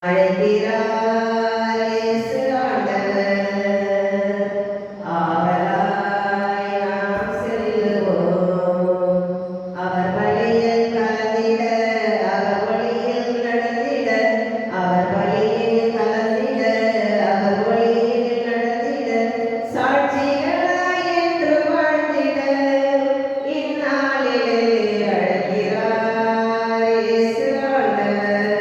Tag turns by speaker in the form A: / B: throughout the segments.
A: அழைக்கிறார் இயேசு ஆண்டவர். ஆவலாய் நாம் செல்லுவோம். அவர் வழியில் கலந்திட, அவர் வழியில் நடந்திட, அவர் வழியில் கலந்திட, அவர் வழியில் நடந்திட, சாட்சிகளாய் என்று வாழ்ந்திட இந்நாளிலே அழைக்கிறார் இயேசு ஆண்டவர்.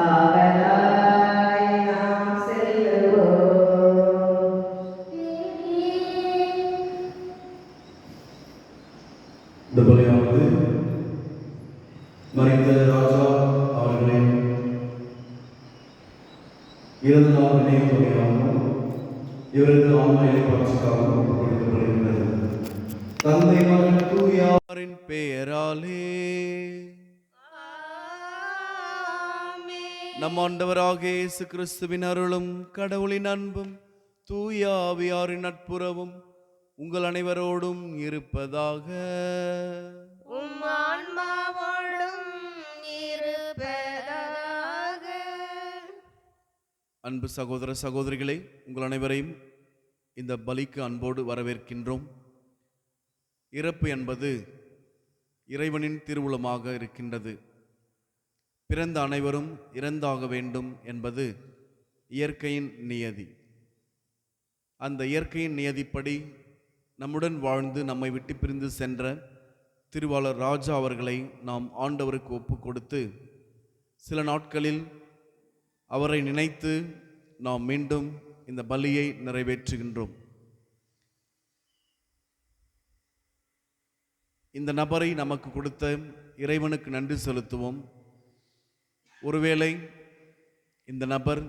A: ஆவலாய் நாம் செல்லுவோம்.
B: இந்த பலியானது மறைந்த ராஜா அவர்களின் இறந்த நாள் நினைவு பலியாகவும் இவரது ஆன்ம இலைப்பாட்சிக்காகவும் கொடுக்கப்படுகின்றது. தந்தை மகன் தூயாரின் பெயராலே நம் ஆண்டவராகிய இயேசு கிறிஸ்துவின் அருளும் கடவுளின் அன்பும் தூய ஆவியாரின் நட்புறவும் உங்கள் அனைவரோடும் இருப்பதாக.
A: உம் ஆன்மாவோடும் இருப்பதாக.
B: அன்பு சகோதர சகோதரிகளே, உங்கள் அனைவரையும் இந்த பலிக்கு அன்போடு வரவேற்கின்றோம். இறப்பு என்பது இறைவனின் திருவுளமாக இருக்கின்றது. பிறந்த அனைவரும் இறந்தாக வேண்டும் என்பது இயற்கையின் நியதி. அந்த இயற்கையின் நியதிப்படி நம்முடன் வாழ்ந்து நம்மை விட்டு பிரிந்து சென்ற திருவாளர் ராஜா அவர்களை நாம் ஆண்டவருக்கு ஒப்பு கொடுத்து சில நாட்களில் அவரை நினைத்து நாம் மீண்டும் இந்த பலியை நிறைவேற்றுகின்றோம். இந்த நபரை நமக்கு கொடுத்த இறைவனுக்கு நன்றி செலுத்துவோம். ஒருவேளை இந்த நபர்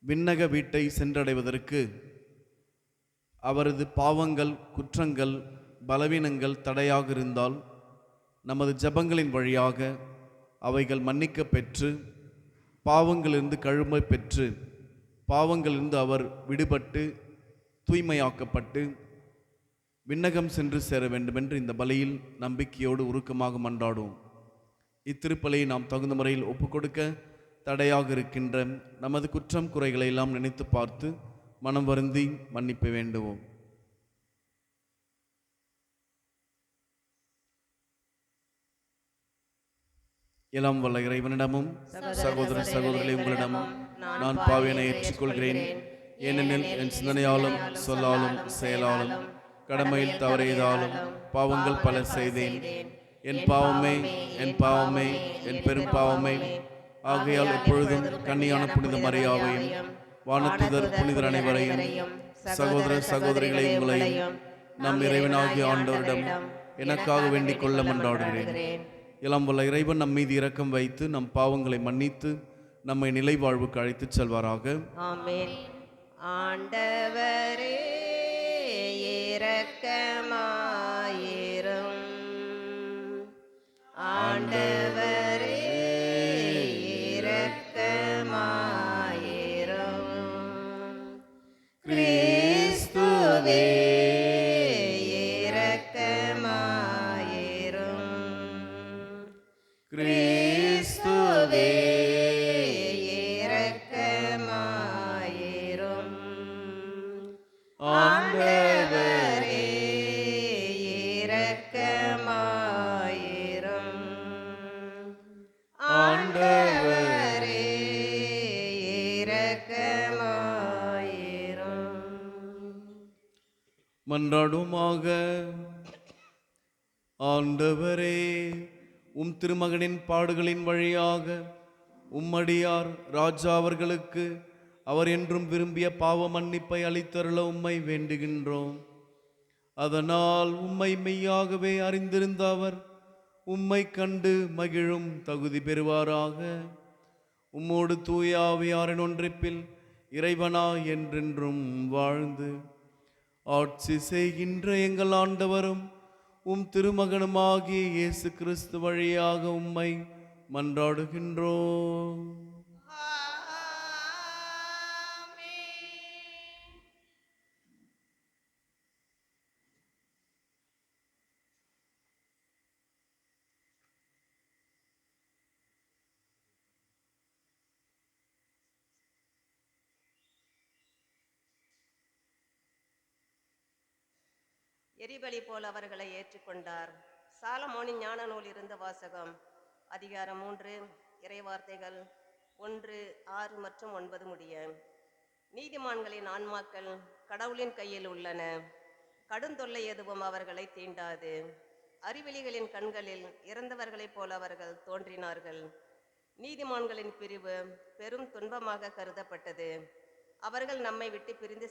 B: விண்ணக வீட்டை சென்றடைவதற்கு அவரது பாவங்கள், குற்றங்கள், பலவீனங்கள் தடையாக இருந்தால் நமது ஜெபங்களின் வழியாக அவைகள் மன்னிக்க பெற்று பாவங்களிலிருந்து கழுமை பெற்று பாவங்களிலிருந்து அவர் விடுபட்டு தூய்மையாக்கப்பட்டு விண்ணகம் சென்று சேர வேண்டுமென்று இந்த பலியில் நம்பிக்கையோடு உருக்கமாக மன்றாடுவோம். இத்திருப்பலியை நாம் தகுந்த முறையில் ஒப்புக்கொடுக்க தடையாக இருக்கின்ற நமது குற்றம் குறைகளை எல்லாம் நினைத்து பார்த்து மனம் வருந்தி மன்னிப்பு வேண்டுவோம். எல்லாம் வல்ல இறைவனிடமும் சகோதர சகோதரிகளை உங்களிடமும் நான் பாவியனை ஏற்றுக்கொள்கிறேன். ஏனெனில் என் சிந்தனையாலும் சொல்லாலும் செயலாலும் கடமையில் தவறியதாலும் பாவங்கள் பல செய்தேன். என் பாவமே, என் பாவமே, என் பெரும் பாவமே. ஆகையால் எப்பொழுதும் கன்னியான புனித மரியாவையும் வானத்துதர் புனிதர் அனைவரையும் சகோதர சகோதரிகளை உங்களையும் நம் இறைவனாகிய ஆண்டவரிடம் எனக்காக வேண்டிக் கொள்ள மன்றாடுகிறேன். எல்லாம் வல்ல இறைவன் நம் மீது இரக்கம் வைத்து நம் பாவங்களை மன்னித்து நம்மை நிலை வாழ்வுக்கு அழைத்துச் செல்வாராக.
A: ஆமென். ஆண்டவரே இரக்கமாயிரும். ஆண்டவரே இரக்கமாயிரும். கிறிஸ்துவே இரக்கமாயிரும். கிறிஸ்துவே இரக்கமாயிரும். ஆண்டவரே இரக்கமாயிரும். ஆண்டவரே இரக்கமாயிரும்.
B: மன்றாடுமாக. ஆண்டவரே, உம் திருமகனின் பாடுகளின் வழியாக உம்மடியார் ராஜா அவர்களுக்கு அவர் என்றும் விரும்பிய பாவ மன்னிப்பை அளித்தருள உம்மை வேண்டுகின்றோம். அதனால் உம்மை மெய்யாகவே அறிந்திருந்த அவர் உம்மை கண்டு மகிழும் தகுதி பெறுவாராக. உம்மோடு தூய ஆவியாரின் ஒன்றிப்பில் இறைவனா என்றென்றும் வாழ்ந்து ஆட்சி செய்கின்ற எங்கள் ஆண்டவரும் உம் திருமகனுமாகிய இயேசு கிறிஸ்து வழியாக உம்மை மன்றாடுகின்றோம்.
C: எரிபலி போல் அவர்களை ஏற்றுக்கொண்டார். சாலமோனின் ஞான நூல் இருந்த வாசகம், அதிகாரம் 3, இறைவார்த்தைகள் 1, 6 மற்றும் 9 முடிய. நீதிமான்களின் ஆன்மாக்கள் கடவுளின் கையில் உள்ளன. கடுந்தொல்லை எதுவும் அவர்களை தீண்டாது. அறிவெளிகளின் கண்களில் இறந்தவர்களைப் போல அவர்கள் தோன்றினார்கள். நீதிமான்களின் பிரிவு பெரும் துன்பமாக கருதப்பட்டது. அவர்கள் நம்மை விட்டு பிரிந்து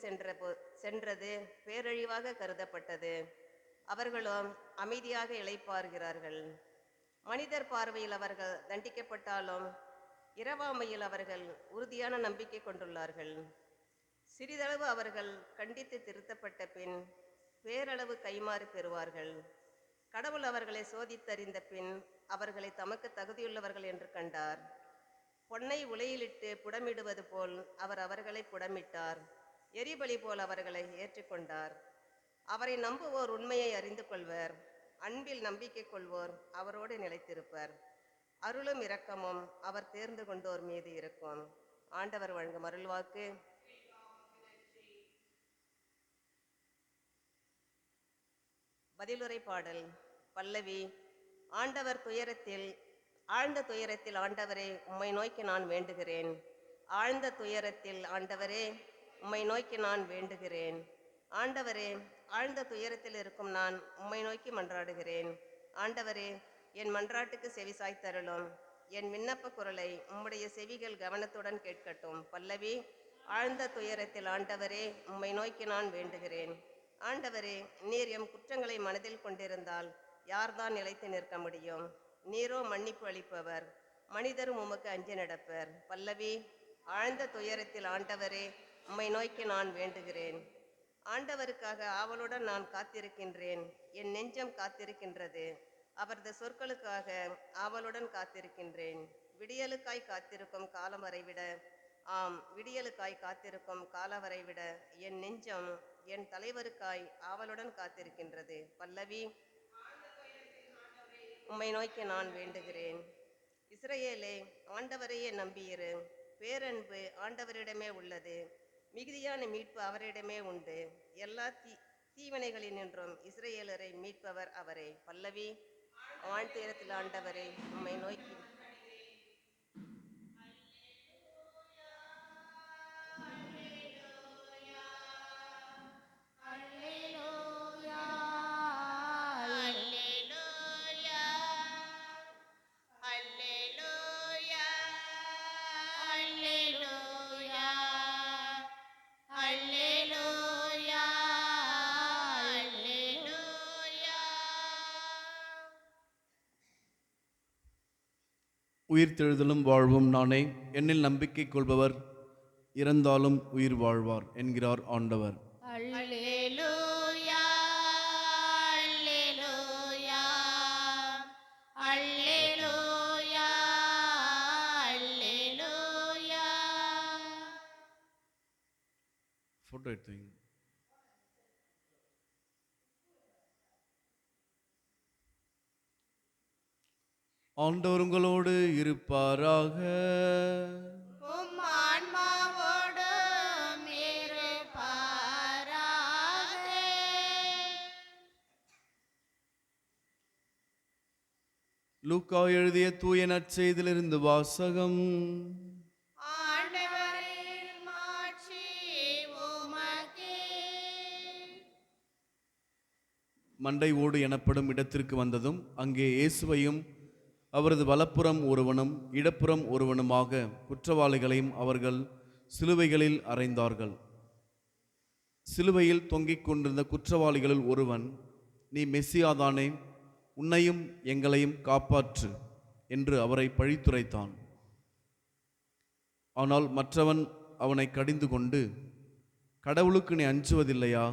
C: சென்றது பேரழிவாக கருதப்பட்டது. அவர்களோ அமைதியாக இளைப்பாறுகிறார்கள். மனிதர் பார்வையில் அவர்கள் தண்டிக்கப்பட்டாலும் இரவாமையில் அவர்கள் உறுதியான நம்பிக்கை கொண்டுள்ளார்கள். சிறிதளவு அவர்கள் கண்டித்து திருத்தப்பட்ட பின் பேரளவு கைமாறு பெறுவார்கள். கடவுள் அவர்களை சோதித்தறிந்த பின் அவர்களை தமக்கு தகுதியுள்ளவர்கள் என்று கண்டார். பொன்னை உலையிலிட்டு புடமிடுவது போல் அவர் அவர்களை புடமிட்டார். எரிபலி போல் அவர்களை ஏற்றுக்கொண்டார். அவரை நம்புவோர் உண்மையை அறிந்து கொள்வர். அன்பில் நம்பிக்கை கொள்வோர் அவரோடு நிலைத்திருப்பர். அருளும் இரக்கமும் அவர் தேர்ந்து கொண்டோர் மீது இருக்கும். ஆண்டவர் வழங்கும் அருள்வாக்கு. பதிலுரை பாடல். பல்லவி. ஆழ்ந்த துயரத்தில் ஆண்டவரே உம்மை நோக்கி நான் வேண்டுகிறேன். ஆழ்ந்த துயரத்தில் ஆண்டவரே உம்மை நோக்கி நான் வேண்டுகிறேன். ஆண்டவரே, ஆழ்ந்த துயரத்தில் இருக்கும் நான் உம்மை நோக்கி மன்றாடுகிறேன். ஆண்டவரே, என் மன்றாட்டுக்கு செவி சாய்த்தருளும். என் விண்ணப்ப குரலை உம்முடைய செவிகள் கவனத்துடன் கேட்கட்டும். பல்லவி. ஆழ்ந்த துயரத்தில் ஆண்டவரே உம்மை நோக்கி நான் வேண்டுகிறேன். ஆண்டவரே, நீர் எம் குற்றங்களை மனதில் கொண்டிருந்தால் யார்தான் நிலைத்து நிற்க முடியும்? நீரோ மன்னிப்பு அளிப்பவர். மனிதரும் உமக்கு அஞ்சி நடப்பர். பல்லவி. ஆழ்ந்த துயரத்தில் ஆண்டவரே உம்மை நோக்கி நான் வேண்டுகிறேன். ஆண்டவருக்காக ஆவலுடன் நான் காத்திருக்கின்றேன். என் நெஞ்சம் காத்திருக்கின்றது. அவரது சொற்களுக்காக ஆவலுடன் காத்திருக்கின்றேன். விடியலுக்காய் காத்திருக்கும் காலம் வரைவிட, ஆம், விடியலுக்காய் காத்திருக்கும் காலம் வரைவிட என் நெஞ்சம் என் தலைவருக்காய் ஆவலுடன் காத்திருக்கின்றது. பல்லவி. உம்மை நோக்கி நான் வேண்டுகிறேன். இஸ்ரவேலே, ஆண்டவரையே நம்பியிரு. பேரன்பு ஆண்டவரிடமே உள்ளது. மிகுதியான மீட்பு அவரிடமே உண்டு. எல்லா தீவினைகளினின்றும் இஸ்ரவேலரை மீட்பவர் அவரே. பல்லவி. ஆழ்துயரத்தில் ஆண்டவரை உம்மை நோக்கி
B: உயிர்த்தெழுதலும் வாழ்வும் நானே. என்னில் நம்பிக்கை கொள்பவர் இறந்தாலும் உயிர் வாழ்வார் என்கிறார் ஆண்டவர்.
A: அல்லேலூயா, அல்லேலூயா, அல்லேலூயா, அல்லேலூயா.
B: போட்டோ எடுத்தீங்க. ஆண்டவர் உங்களோடு இருப்பாராக.
A: உம் ஆன்மாவோடும் இருப்பாராக.
B: லூக்கா எழுதிய தூய நற்செய்தியிலிருந்து வாசகம்.
A: ஆண்டவரே, மாட்சி உமக்கே.
B: மண்டை ஓடு எனப்படும் இடத்திற்கு வந்ததும் அங்கே இயேசுவையும் அவரது வலப்புறம் ஒருவனும் இடப்புறம் ஒருவனுமாக குற்றவாளிகளையும் அவர்கள் சிலுவைகளில் அறைந்தார்கள். சிலுவையில் தொங்கிக் கொண்டிருந்த குற்றவாளிகளில் ஒருவன், நீ மெசியாதானே, உன்னையும் எங்களையும் காப்பாற்று என்று அவரை பழித்துரைத்தான். ஆனால் மற்றவன் அவனை கடிந்து கொண்டு, கடவுளுக்கு நீ அஞ்சுவதில்லையா?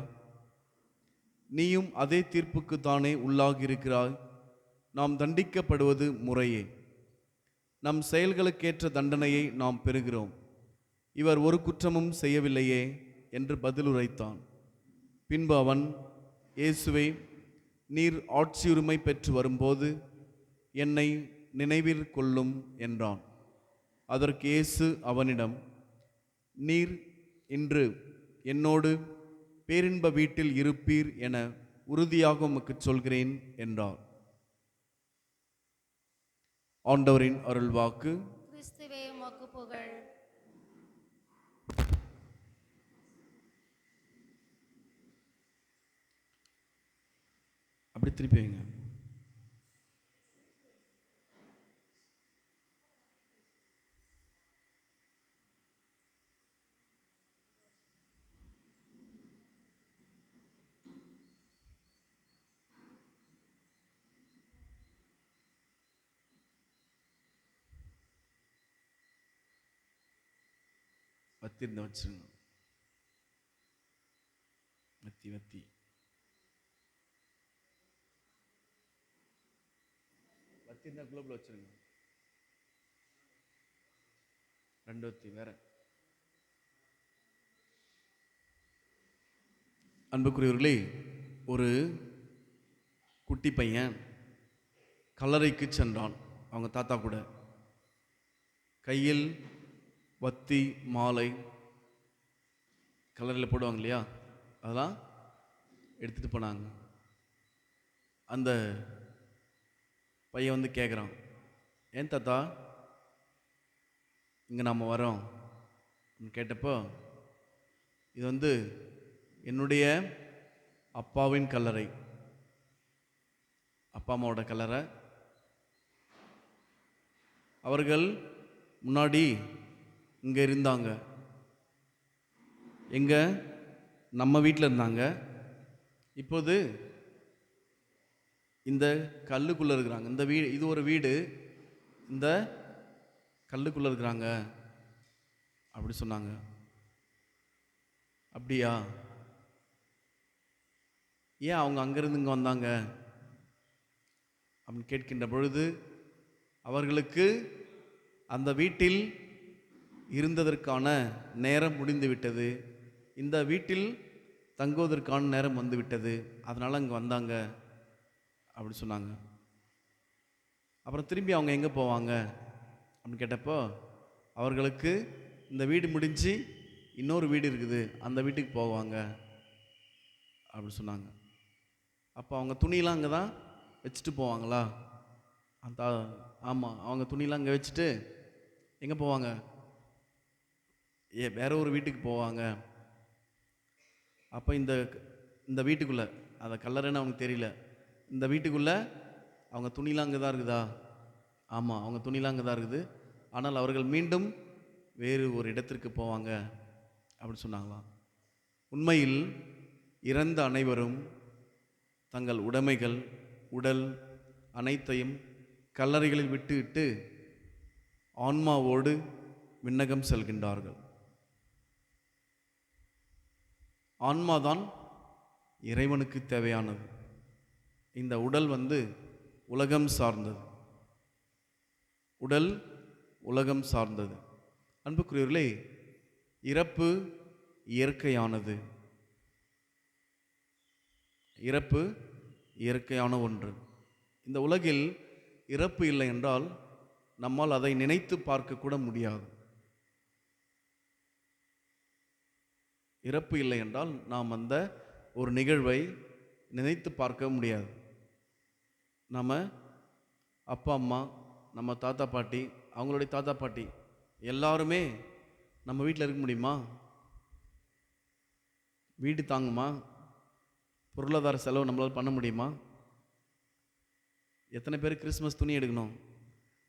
B: நீயும் அதே தீர்ப்புக்குத்தானே உள்ளாகியிருக்கிறாய். நாம் தண்டிக்கப்படுவது முறையே. நம் செயல்களுக்கேற்ற தண்டனையை நாம் பெறுகிறோம். இவர் ஒரு குற்றமும் செய்யவில்லையே என்று பதிலுரைத்தான். பின்பு அவன், இயேசுவே, நீர் ஆட்சியுரிமை பெற்று வரும்போது என்னை நினைவில் கொள்ளும் என்றான். அதற்கு இயேசு அவனிடம், நீர் இன்று என்னோடு பேரின்ப வீட்டில் இருப்பீர் என உறுதியாக உமக்கு சொல்கிறேன் என்றார். ஆண்டவரின் அருள்வாக்கு.
A: கிறிஸ்துவே உமக்கு புகழ்.
B: அப்படி திருப்பி வைங்க. வத்திருந்த வச்சிருங்க. வத்தி வத்தி வத்திருந்தா குளோபில் வச்சிருங்க. 2 வத்தி வேற. அன்புக்குரியவர்களே, ஒரு குட்டி பையன் கல்லறைக்கு சென்றான் அவங்க தாத்தா கூட. கையில் வத்தி மாலை கல்லறையில் போடுவாங்க இல்லையா, அதெல்லாம் எடுத்துகிட்டு போனாங்க. அந்த பையன் வந்து கேட்குறான், ஏன் தாத்தா இங்கே நாம் வரோம் கேட்டப்போ, இது வந்து என்னுடைய அப்பாவின் கல்லறை, அப்பா அம்மாவோட கல்லறை. அவர்கள் முன்னாடி இங்கே இருந்தாங்க, எங்கே நம்ம வீட்டில் இருந்தாங்க. இப்போது இந்த கல்லுக்குள்ளே இருக்கிறாங்க. இந்த வீடு, இது ஒரு வீடு, இந்த கல்லுக்குள்ளே இருக்கிறாங்க அப்படி சொன்னாங்க. அப்படியா, ஏன் அவங்க அங்கேருந்து இங்கே வந்தாங்க அப்படின்னு கேட்கின்ற பொழுது, அவர்களுக்கு அந்த வீட்டில் இருந்ததற்கான நேரம் முடிந்து விட்டது, இந்த வீட்டில் தங்குவதற்கான நேரம் வந்து விட்டது, அதனால் அங்கே வந்தாங்க அப்படி சொன்னாங்க. அப்புறம் திரும்பி அவங்க எங்கே போவாங்க அப்படின்னு கேட்டப்போ, அவர்களுக்கு இந்த வீடு முடிஞ்சு இன்னொரு வீடு இருக்குது, அந்த வீட்டுக்கு போவாங்க அப்படி சொன்னாங்க. அப்போ அவங்க துணியெலாம் அங்கே தான் வச்சுட்டு போவாங்களா? அந்த ஆமாம், அவங்க துணியெலாம் அங்கே வச்சுட்டு எங்கே போவாங்க? வேற ஒரு வீட்டுக்கு போவாங்க. அப்போ இந்த வீட்டுக்குள்ளே, அதை கல்லறைன்னு அவனுக்கு தெரியல, இந்த வீட்டுக்குள்ளே அவங்க துணிலாம் அங்கே தான் இருக்குதா? ஆமாம், அவங்க துணிலாம் அங்கே தான் இருக்குது, ஆனால் அவர்கள் மீண்டும் வேறு ஒரு இடத்திற்கு போவாங்க அப்படி சொன்னாங்களாம். உண்மையில் இறந்த அனைவரும் தங்கள் உடைமைகள், உடல் அனைத்தையும் கல்லறைகளில் விட்டுவிட்டு ஆன்மாவோடு விண்ணகம் செல்கின்றார்கள். ஆன்மாதான் இறைவனுக்கு தேவையானது. இந்த உடல் வந்து உலகம் சார்ந்தது, உடல் உலகம் சார்ந்தது. அன்புக்குரியவர்களே, இறப்பு இயற்கையானது, இறப்பு இயற்கையான ஒன்று. இந்த உலகில் இறப்பு இல்லை என்றால் நம்மால் அதை நினைத்து பார்க்க கூட முடியாது. இறப்பு இல்லை என்றால் நாம் அந்த ஒரு நிகழ்வை நினைத்து பார்க்க முடியாது. நம்ம அப்பா அம்மா, நம்ம தாத்தா பாட்டி, அவங்களுடைய தாத்தா பாட்டி எல்லாருமே நம்ம வீட்டில் இருக்க முடியுமா? வீடு தாங்குமா? பொருளாதார செலவு நம்மளால் பண்ண முடியுமா? எத்தனை பேருக்கு கிறிஸ்மஸ் துணி எடுக்கணும்?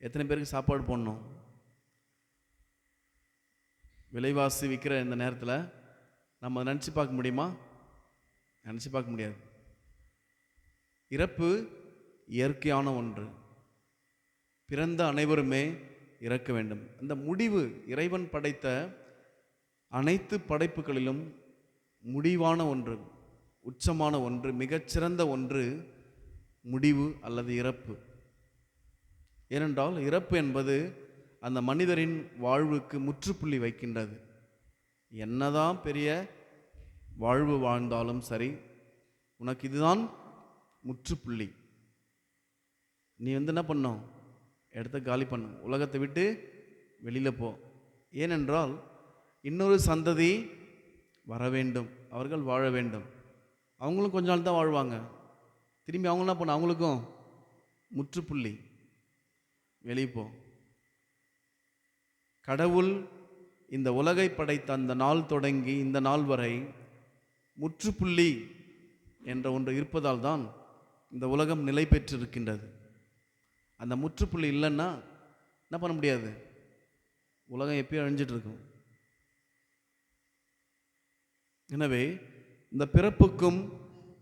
B: எத்தனை பேருக்கு சாப்பாடு போடணும்? விலைவாசி விற்கிற இந்த நேரத்தில் நம்ம நினச்சி பார்க்க முடியுமா? நினச்சி பார்க்க முடியாது. இறப்பு இயற்கையான ஒன்று. பிறந்த அனைவருமே இறக்க வேண்டும். இந்த முடிவு, இறைவன் படைத்த அனைத்து படைப்புகளிலும் முடிவான ஒன்று, உச்சமான ஒன்று, மிகச்சிறந்த ஒன்று முடிவு அல்லது இறப்பு. ஏனென்றால் இறப்பு என்பது அந்த மனிதரின் வாழ்வுக்கு முற்றுப்புள்ளி வைக்கின்றது. என்னதான் பெரிய வாழ்வு வாழ்ந்தாலும் சரி, உனக்கு இதுதான் முற்றுப்புள்ளி. நீ வந்து என்ன பண்ணும்? இடத்த காலி பண்ணும், உலகத்தை விட்டு வெளியில் போ. ஏனென்றால் இன்னொரு சந்ததி வர வேண்டும், அவர்கள் வாழ வேண்டும். அவங்களும் கொஞ்ச நாள் தான் வாழ்வாங்க. திரும்பி அவங்க என்ன பண்ண, அவங்களுக்கும் முற்றுப்புள்ளி, வெளியே போ. கடவுள் இந்த உலகை படைத்த அந்த நாள் தொடங்கி இந்த நாள் வரை முற்றுப்புள்ளி என்ற ஒன்று இருப்பதால் தான் இந்த உலகம் நிலை பெற்றிருக்கின்றது. அந்த முற்றுப்புள்ளி இல்லைன்னா என்ன பண்ண முடியாது, உலகம் எப்பயும் அழிஞ்சிட்டு இருக்கும். எனவே இந்த பிறப்புக்கும்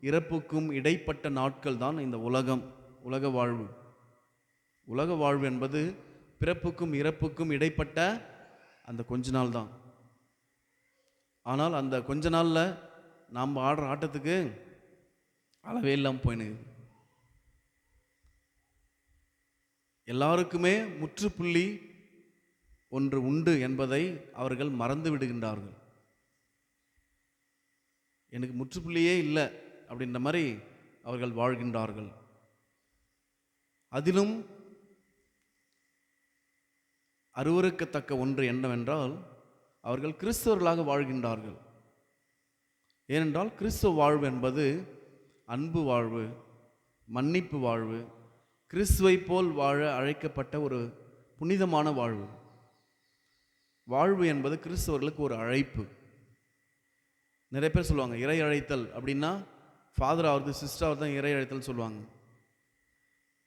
B: இறப்புக்கும் இடைப்பட்ட நாட்கள் தான் இந்த உலக வாழ்வு. உலக வாழ்வு என்பது பிறப்புக்கும் இறப்புக்கும் இடைப்பட்ட அந்த கொஞ்ச நாள் தான். ஆனால் அந்த கொஞ்ச நாளில் நாம் ஆடுற ஆட்டத்துக்கு அளவே இல்லாமல் போயினுது. எல்லாருக்குமே முற்றுப்புள்ளி ஒன்று உண்டு என்பதை அவர்கள் மறந்து விடுகின்றார்கள். எனக்கு முற்றுப்புள்ளியே இல்லை அப்படின்ற மாதிரி அவர்கள் வாழ்கின்றார்கள். அதிலும் அருவருக்கத்தக்க ஒன்று என்னவென்றால், அவர்கள் கிறிஸ்தவர்களாக வாழ்கின்றார்கள். ஏனென்றால் கிறிஸ்தவ வாழ்வு என்பது அன்பு வாழ்வு, மன்னிப்பு வாழ்வு, கிறிஸ்துவை போல் வாழ அழைக்கப்பட்ட ஒரு புனிதமான வாழ்வு. வாழ்வு என்பது கிறிஸ்தவர்களுக்கு ஒரு அழைப்பு. நிறைய பேர் சொல்லுவாங்க இறை அழைத்தல் அப்படின்னா ஃபாதர் ஆகுது, சிஸ்டர் ஆகுது தான் இறை அழைத்தல் சொல்லுவாங்க.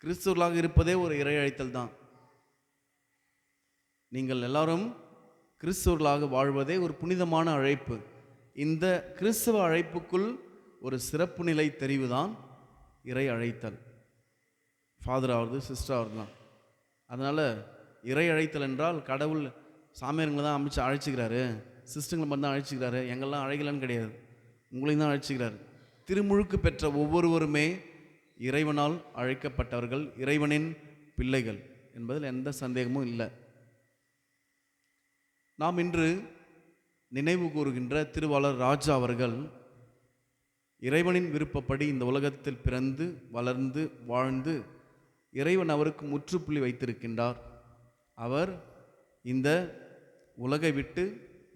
B: கிறிஸ்தவர்களாக இருப்பதே ஒரு இறை அழைத்தல் தான். நீங்கள் எல்லாரும் கிறிஸ்தவர்களாக வாழ்வதே ஒரு புனிதமான அழைப்பு. இந்த கிறிஸ்தவ அழைப்புக்குள் ஒரு சிறப்பு நிலை தெரிவுதான் இறை அழைத்தல். ஃபாதர் ஆகுது, சிஸ்டர் ஆகுது தான். அதனால் இறை அழைத்தல் என்றால் கடவுள் சாமியாருங்களை தான் அமைச்சு அழைச்சிக்கிறாரு, சிஸ்டங்களை மட்டும் தான் அழைச்சிக்கிறாரு, எங்கெல்லாம் அழைக்கலன்னு கிடையாது, உங்களையும் தான் அழைச்சிக்கிறாரு. திருமுழுக்கு பெற்ற ஒவ்வொருவருமே இறைவனால் அழைக்கப்பட்டவர்கள், இறைவனின் பிள்ளைகள் என்பதில் எந்த சந்தேகமும் இல்லை. நாம் இன்று நினைவு கூறுகின்ற திருவாளர் ராஜா அவர்கள் இறைவனின் விருப்பப்படி இந்த உலகத்தில் பிறந்து வளர்ந்து வாழ்ந்து இறைவன் அவருக்கு முற்றுப்புள்ளி வைத்திருக்கின்றார். அவர் இந்த உலகை விட்டு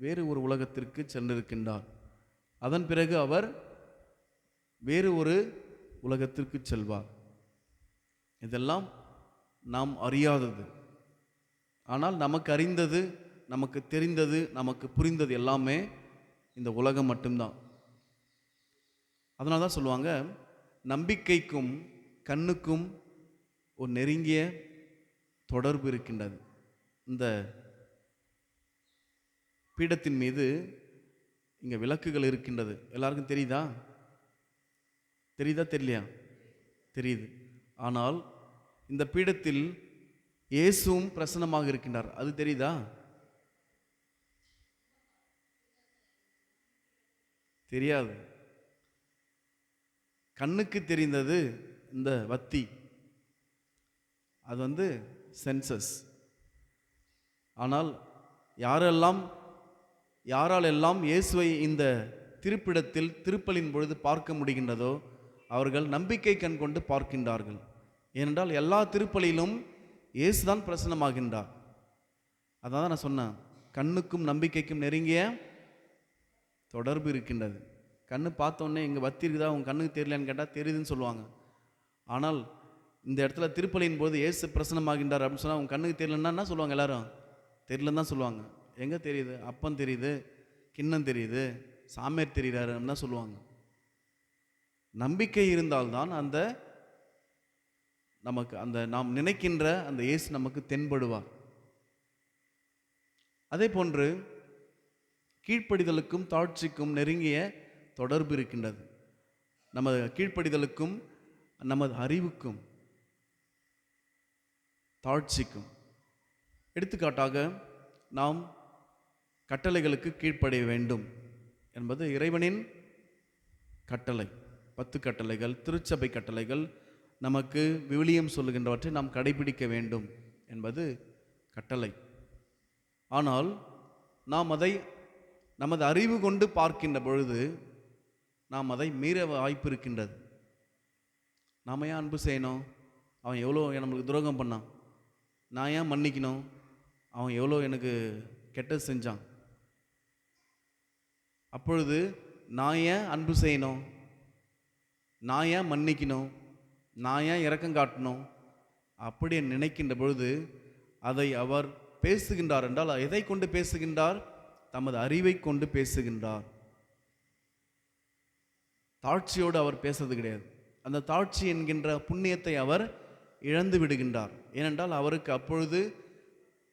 B: வேறு ஒரு உலகத்திற்கு சென்றிருக்கின்றார். அதன் பிறகு அவர் வேறு ஒரு உலகத்திற்கு செல்வார். இதெல்லாம் நாம் அறியாதது. ஆனால் நமக்கு அறிந்தது, நமக்கு தெரிந்தது, நமக்கு புரிந்தது எல்லாமே இந்த உலகம் மட்டும்தான். அதனால தான் சொல்லுவாங்க, நம்பிக்கைக்கும் கண்ணுக்கும் ஒரு நெருங்கிய தொடர்பு இருக்கின்றது. இந்த பீடத்தின் மீது இங்கே விளக்குகள் இருக்கின்றது. எல்லாருக்கும் தெரியுதா? தெரியலையா? தெரியுது. ஆனால் இந்த பீடத்தில் இயேசுவும் பிரசன்னமாக இருக்கின்றார். அது தெரியுதா? தெரியாது. கண்ணுக்கு தெரிந்தது இந்த வத்தி, அது சென்சஸ். ஆனால் யாரால் எல்லாம் இயேசுவை இந்த திருப்பிடத்தில் திருப்பலின் பொழுது பார்க்க முடிகின்றதோ அவர்கள் நம்பிக்கை கண் கொண்டு பார்க்கின்றார்கள். ஏனென்றால் எல்லா திருப்பலியிலும் இயேசுதான் பிரசன்னமாகின்றார். அதான் நான் சொன்னேன், கண்ணுக்கும் நம்பிக்கைக்கும் நெருங்கிய தொடர்பு இருக்கின்றது. கண்ணு பார்த்தோன்னே இங்கே வத்தி இருக்குதா, உங்க கண்ணுக்கு தெரியலன்னு கேட்டால் தெரியுதுன்னு சொல்லுவாங்க. ஆனால் இந்த இடத்துல திருப்பலியின் போது இயேசு பிரசன்னமாகின்றார் அப்படின்னு சொன்னால் உங்க கண்ணுக்கு தெரியலன்னா என்ன சொல்லுவாங்க? எல்லாரும் தெரியலன்னு தான் சொல்லுவாங்க. எங்கே தெரியுது? அப்பம் தெரியுது, கிண்ணம் தெரியுது, சாமியார் தெரிகிறாரு தான் சொல்லுவாங்க. நம்பிக்கை இருந்தால்தான் அந்த நமக்கு அந்த நாம் நினைக்கின்ற அந்த இயேசு நமக்கு தென்படுவார். அதே போன்று கீழ்ப்படிதலுக்கும் தாழ்ச்சிக்கும் நெருங்கிய தொடர்பு இருக்கின்றது. நமது கீழ்ப்படிதலுக்கும் நமது அறிவுக்கும் தாழ்ச்சிக்கும். எடுத்துக்காட்டாக நாம் கட்டளைகளுக்கு கீழ்ப்படிய வேண்டும் என்பது இறைவனின் கட்டளை. 10 கட்டளைகள், திருச்சபை கட்டளைகள், நமக்கு விவிலியம் சொல்லுகின்றவற்றை நாம் கடைபிடிக்க வேண்டும் என்பது கட்டளை. ஆனால் நாம் அதை நமது அறிவு கொண்டு பார்க்கின்ற பொழுது நாம் அதை மீற வாய்ப்பு இருக்கின்றது. நாம் ஏன் அன்பு செய்யணும்? அவன் எவ்வளோ நம்மளுக்கு துரோகம் பண்ணான், நான் ஏன் மன்னிக்கணும்? அவன் எவ்வளோ எனக்கு கெட்டது செஞ்சான், அப்பொழுது நான் ஏன் அன்பு செய்யணும்? நான் ஏன் மன்னிக்கணும், நான் ஏன் இரக்கம் காட்டணும் அப்படி நினைக்கின்ற பொழுது அதை அவர் பேசுகின்றார் என்றால் எதை கொண்டு பேசுகின்றார்? தமது அறிவை கொண்டு பேசுகின்றார். தாழ்ச்சியோடு அவர் பேசுறது கிடையாது. அந்த தாழ்ச்சி என்கின்ற புண்ணியத்தை அவர் இழந்து விடுகின்றார். ஏனென்றால் அவருக்கு அப்பொழுது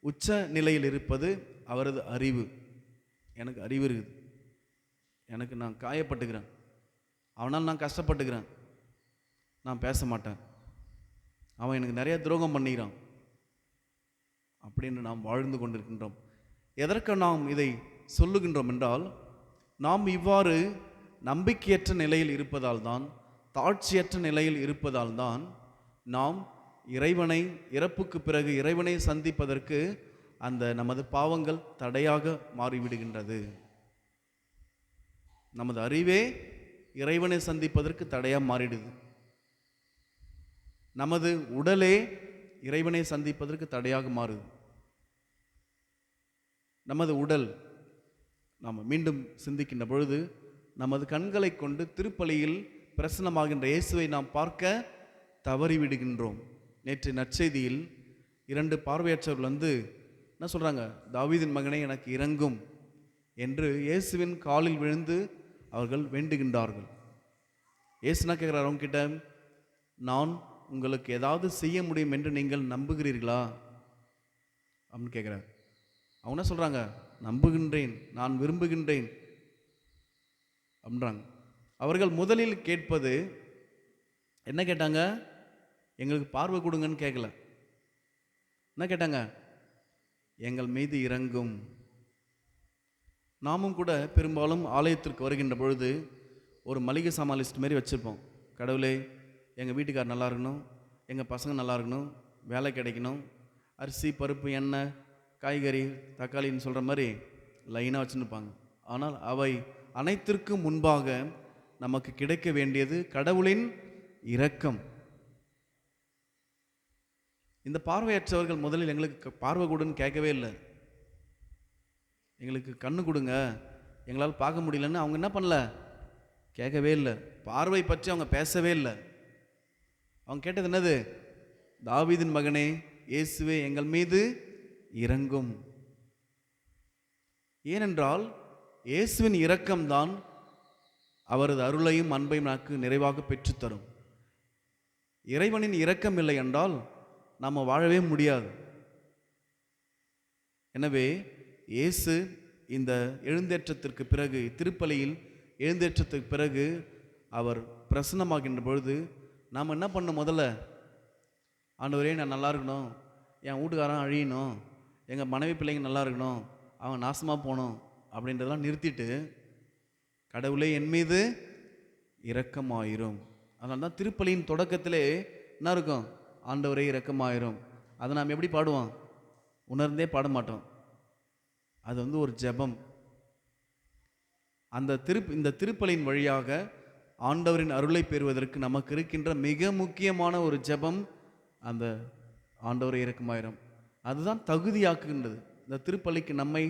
B: உச்ச நிலையில் இருப்பது அவரது அறிவு. எனக்கு அறிவு இருக்குது, எனக்கு நான் காயப்பட்டுக்கிறேன், அவனால் நான் கஷ்டப்பட்டுக்கிறேன், நான் பேச மாட்டேன், அவன் எனக்கு நிறைய துரோகம் பண்ணிக்கிறான் அப்படின்னு நாம் வாழ்ந்து கொண்டிருக்கின்றோம். எதற்கு நாம் இதை சொல்லுகின்றோம் என்றால், நாம் இவ்வாறு நம்பிக்கையற்ற நிலையில் இருப்பதால் தான், தாழ்ச்சியற்ற நிலையில் இருப்பதால் தான் நாம் இறைவனை இறப்புக்கு பிறகு இறைவனை சந்திப்பதற்கு அந்த நமது பாவங்கள் தடையாக மாறிவிடுகின்றது. நமது அறிவே இறைவனை சந்திப்பதற்கு தடையாக மாறிடுது. நமது உடலே இறைவனை சந்திப்பதற்கு தடையாக மாறுது. நமது உடல் நாம் மீண்டும் சிந்திக்கின்ற பொழுது நமது கண்களை கொண்டு திருப்பலியில் பிரசன்னமாகின்ற இயேசுவை நாம் பார்க்க தவறிவிடுகின்றோம். நேற்று நற்செய்தியில் 2 பார்வையற்றவர்கள் என்ன சொல்கிறாங்க? தாவீதின் மகனே எனக்கு இரங்கும் என்று இயேசுவின் காலில் விழுந்து அவர்கள் வேண்டுகின்றார்கள். இயேசுனா கேட்குறார் அவங்க கிட்ட, நான் உங்களுக்கு ஏதாவது செய்ய முடியும் என்று நீங்கள் நம்புகிறீர்களா அப்படின்னு கேட்குறார். அவங்க என்ன சொல்கிறாங்க? நம்புகின்றேன், நான் விரும்புகின்றேன் அப்படின்றாங்க. அவர்கள் முதலில் கேட்பது என்ன கேட்டாங்க? எங்களுக்கு பார்வை கொடுங்கன்னு கேட்கல. என்ன கேட்டாங்க? எங்கள் மீது இறங்கும். நாமும் கூட பெரும்பாலும் ஆலயத்திற்கு வருகின்ற பொழுது ஒரு மளிகை சாமான் லிஸ்ட் மாரி வச்சுருப்போம். கடவுளே, எங்கள் வீட்டுக்கார் நல்லா இருக்கணும், எங்கள் பசங்க நல்லா இருக்கணும், வேலை கிடைக்கணும், அரிசி பருப்பு எண்ணெய் காய்கறி தக்காளின்னு சொல்கிற மாதிரி லைனாக வச்சுருப்பாங்க. ஆனால் அவை அனைத்திற்கும் முன்பாக நமக்கு கிடைக்க வேண்டியது கடவுளின் இரக்கம். இந்த பார்வையற்றவர்கள் முதலில் எங்களுக்கு பார்வை கொடுன்னு கேட்கவே இல்லை. எங்களுக்கு கண்ணு கொடுங்க, எங்களால் பார்க்க முடியலன்னு அவங்க என்ன பண்ணல, கேட்கவே இல்லை. பார்வை பற்றி அவங்க பேசவே இல்லை. அவங்க கேட்டது என்னது? தாவீதின் மகனே இயேசுவே எங்கள் மீது இரங்கும். ஏனென்றால் இயேசுவின் இரக்கம்தான் அவரது அருளையும் அன்பையும் நமக்கு நிறைவாக பெற்றுத்தரும். இறைவனின் இரக்கம் இல்லை என்றால் நாம் வாழவே முடியாது. எனவே இயேசு இந்த எழுந்தேற்றத்திற்கு பிறகு, திருப்பலியில் எழுந்தேற்றத்துக்கு பிறகு அவர் பிரசன்னமாகின்ற பொழுது நாம் என்ன பண்ணணும்? முதல்ல, ஆண்டவரே நான் நல்லா இருக்கணும், என் வீட்டுக்காரன் அழியணும், எங்கள் மனைவி பிள்ளைங்க நல்லா இருக்கணும், அவன் நாசமாக போகணும் அப்படின்றதெல்லாம் நிறுத்திட்டு, கடவுளே என் மீது இரக்கமாயிரும். அதனால தான் திருப்பலியின் தொடக்கத்திலே என்ன இருக்கும்? ஆண்டவரே இரக்கமாயிரும். அதை நாம் எப்படி பாடுவோம்? உணர்ந்தே பாட மாட்டோம். அது ஒரு ஜெபம். இந்த திருப்பலியின் வழியாக ஆண்டவரின் அருளை பெறுவதற்கு நமக்கு இருக்கின்ற மிக முக்கியமான ஒரு ஜெபம் அந்த ஆண்டவரே இரக்கமாயிரும். அதுதான் தகுதியாக்குகின்றது. இந்த திருப்பலிக்கு நம்மை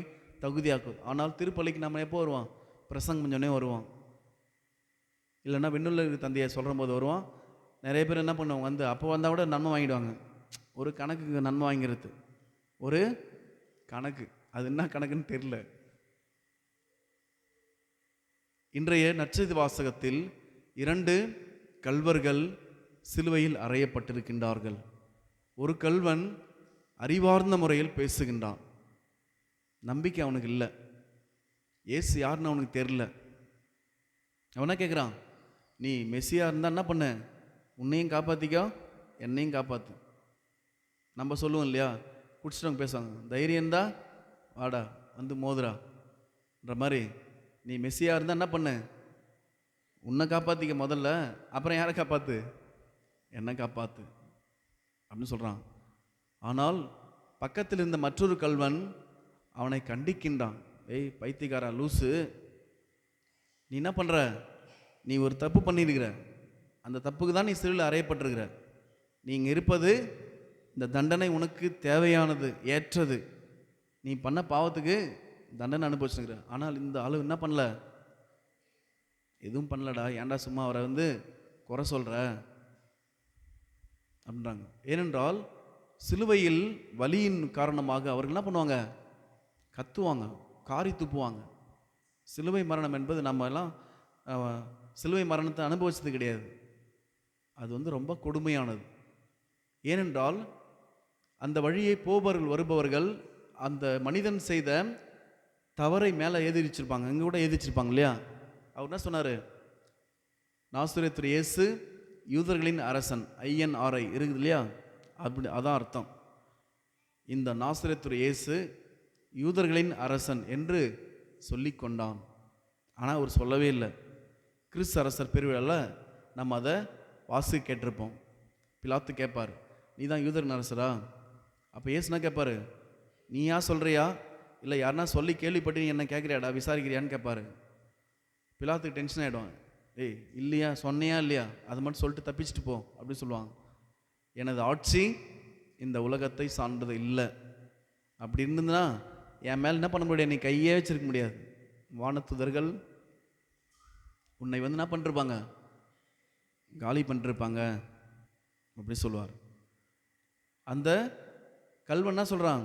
B: தகுதியாக்குது. ஆனால் திருப்பலிக்கு நம்ம எப்போ வருவோம்? பிரசங்கம் கொஞ்சோடனே வருவோம், இல்லைன்னா விண்ணுள்ள தந்தையை சொல்கிற போது வருவோம். நிறைய பேர் என்ன பண்ணுவாங்க, அப்போ வந்தால் கூட நன்மை வாங்கிடுவாங்க. ஒரு கணக்குக்கு நன்மை வாங்கிறது ஒரு கணக்கு, அது என்ன கணக்குன்னு தெரியல. இன்றைய நற்செய்தி வாசகத்தில் 2 கள்வர்கள் சிலுவையில் அறையப்பட்டிருக்கின்றார்கள். ஒரு கள்வன் அறிவார்ந்த முறையில் பேசுகின்றான். நம்பிக்கை அவனுக்கு இல்லை, இயேசு யாருன்னு அவனுக்கு தெரியல. அவனா கேட்குறான், நீ மெஸ்ஸியா இருந்தால் என்ன பண்ண? உன்னையும் காப்பாற்றிக்கோ, என்னையும் காப்பாற்று. நம்ம சொல்லுவோம் இல்லையா, குடிச்சிட்டவங்க பேசுவாங்க, தைரியம் தான் வாடா வந்து மோதுரான்ற மாதிரி. நீ மெஸ்ஸியா இருந்தால் என்ன பண்ண? உன்னை காப்பாற்றிக்க முதல்ல, அப்புறம் யாரை காப்பாற்று? என்னை காப்பாற்று அப்படின்னு சொல்கிறான். ஆனால் பக்கத்தில் இருந்த மற்றொரு கள்வன் அவனை கண்டிக்கின்றான். ஏய் பைத்தியக்காரா, லூசு, நீ என்ன பண்ணுற? நீ ஒரு தப்பு பண்ணியிருக்கிற, அந்த தப்புக்கு தான் நீ சிலுவையில் அறையப்பட்டிருக்கிற. நீ இங்கே இருப்பது, இந்த தண்டனை உனக்கு தேவையானது, ஏற்றது. நீ பண்ண பாவத்துக்கு தண்டனை அனுபவிச்சுக்கிற. ஆனால் இந்த ஆளு என்ன பண்ணல? எதுவும் பண்ணலடா, ஏன்டா சும்மா அவரை குறை சொல்கிற அப்படின்றாங்க. ஏனென்றால் சிலுவையில் வலியின் காரணமாக அவர்கள் என்ன பண்ணுவாங்க? கத்துவாங்க, காரி துப்புவாங்க. சிலுவை மரணம் என்பது நம்ம எல்லாம் சிலுவை மரணத்தை அனுபவிச்சது கிடையாது. அது ரொம்ப கொடுமையானது. ஏனென்றால் அந்த வழியை போபவர்கள் வருபவர்கள் அந்த மனிதன் செய்த தவறை மேலே எழுதிச்சிருப்பாங்க, இங்கே கூட எழுதிச்சிருப்பாங்க இல்லையா? அவர் என்ன சொன்னார்? நாசரேத்து இயேசு யூதர்களின் அரசன், INRI இருக்குது இல்லையா? அப்படி அதான் அர்த்தம். இந்த நாசரேத்து இயேசு யூதர்களின் அரசன் என்று சொல்லி கொண்டான். ஆனால் அவர் சொல்லவே இல்லை. கிறிஸ்து அரசர் பெருவிழாவில் நம்ம அதை வாசி கேட்டிருப்போம். பிலாத்து கேட்பார், நீ தான் யூதரின் அரசரா? அப்போ இயேசுனா கேட்பார், நீ யா சொல்கிறியா இல்லை யாருன்னா சொல்லி கேள்விப்பட்டு நீ என்ன கேட்குறியாடா, விசாரிக்கிறியான்னு கேட்பார். பிலாத்துக்கு டென்ஷன் ஆகிடும். ஏய் இல்லையா, சொன்னியா இல்லையா, அது மட்டும் சொல்லிட்டு தப்பிச்சுட்டு போ அப்படின்னு சொல்லுவாங்க. எனது ஆட்சி இந்த உலகத்தை சார்ந்தது இல்லை. அப்படி இருந்ததுன்னா என் மேலே என்ன பண்ண முடியாது? நீ கையே வச்சிருக்க முடியாது. வானத்துதர்கள் உன்னை என்ன பண்ணிருப்பாங்க? காலி பண்ணிருப்பாங்க அப்படி சொல்லுவார். அந்த கல்வன் என்ன சொல்கிறான்?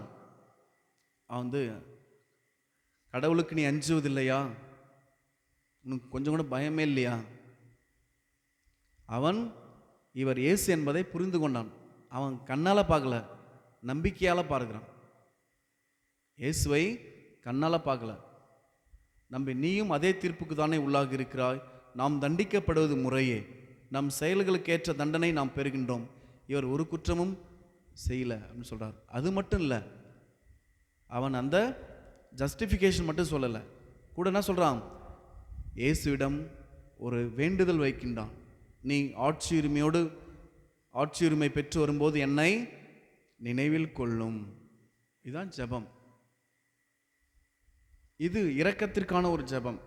B: அவன் கடவுளுக்கு நீ அஞ்சுவதில்லையா? உனக்கு கொஞ்சம் கூட பயமே இல்லையா? அவன் இவர் இயேசு என்பதை புரிந்து கொண்டான். அவன் கண்ணால் பார்க்கல, நம்பிக்கையால் பார்க்கிறான். இயேசுவை கண்ணால் பார்க்கல. நீயும் அதே தீர்ப்புக்கு தானே உள்ளாகி இருக்கிறாய். நாம் தண்டிக்கப்படுவது முறையே, நம் செயல்களுக்கு ஏற்ற தண்டனை நாம் பெறுகின்றோம். இவர் ஒரு குற்றமும் செய்யலை அப்படின்னு சொல்கிறார். அது மட்டும் இல்லை, அவன் அந்த ஜஸ்டிஃபிகேஷன் மட்டும் சொல்லலை, கூட என்ன சொல்கிறான்? இயேசுவிடம் ஒரு வேண்டுதல் வைக்கின்றான். நீ ஆட்சி உரிமை பெற்று வரும்போது என்னை நினைவில் கொள்ளும். இதுதான் ஜெபம். இது இரக்கத்திற்கான ஒரு ஜெபம்.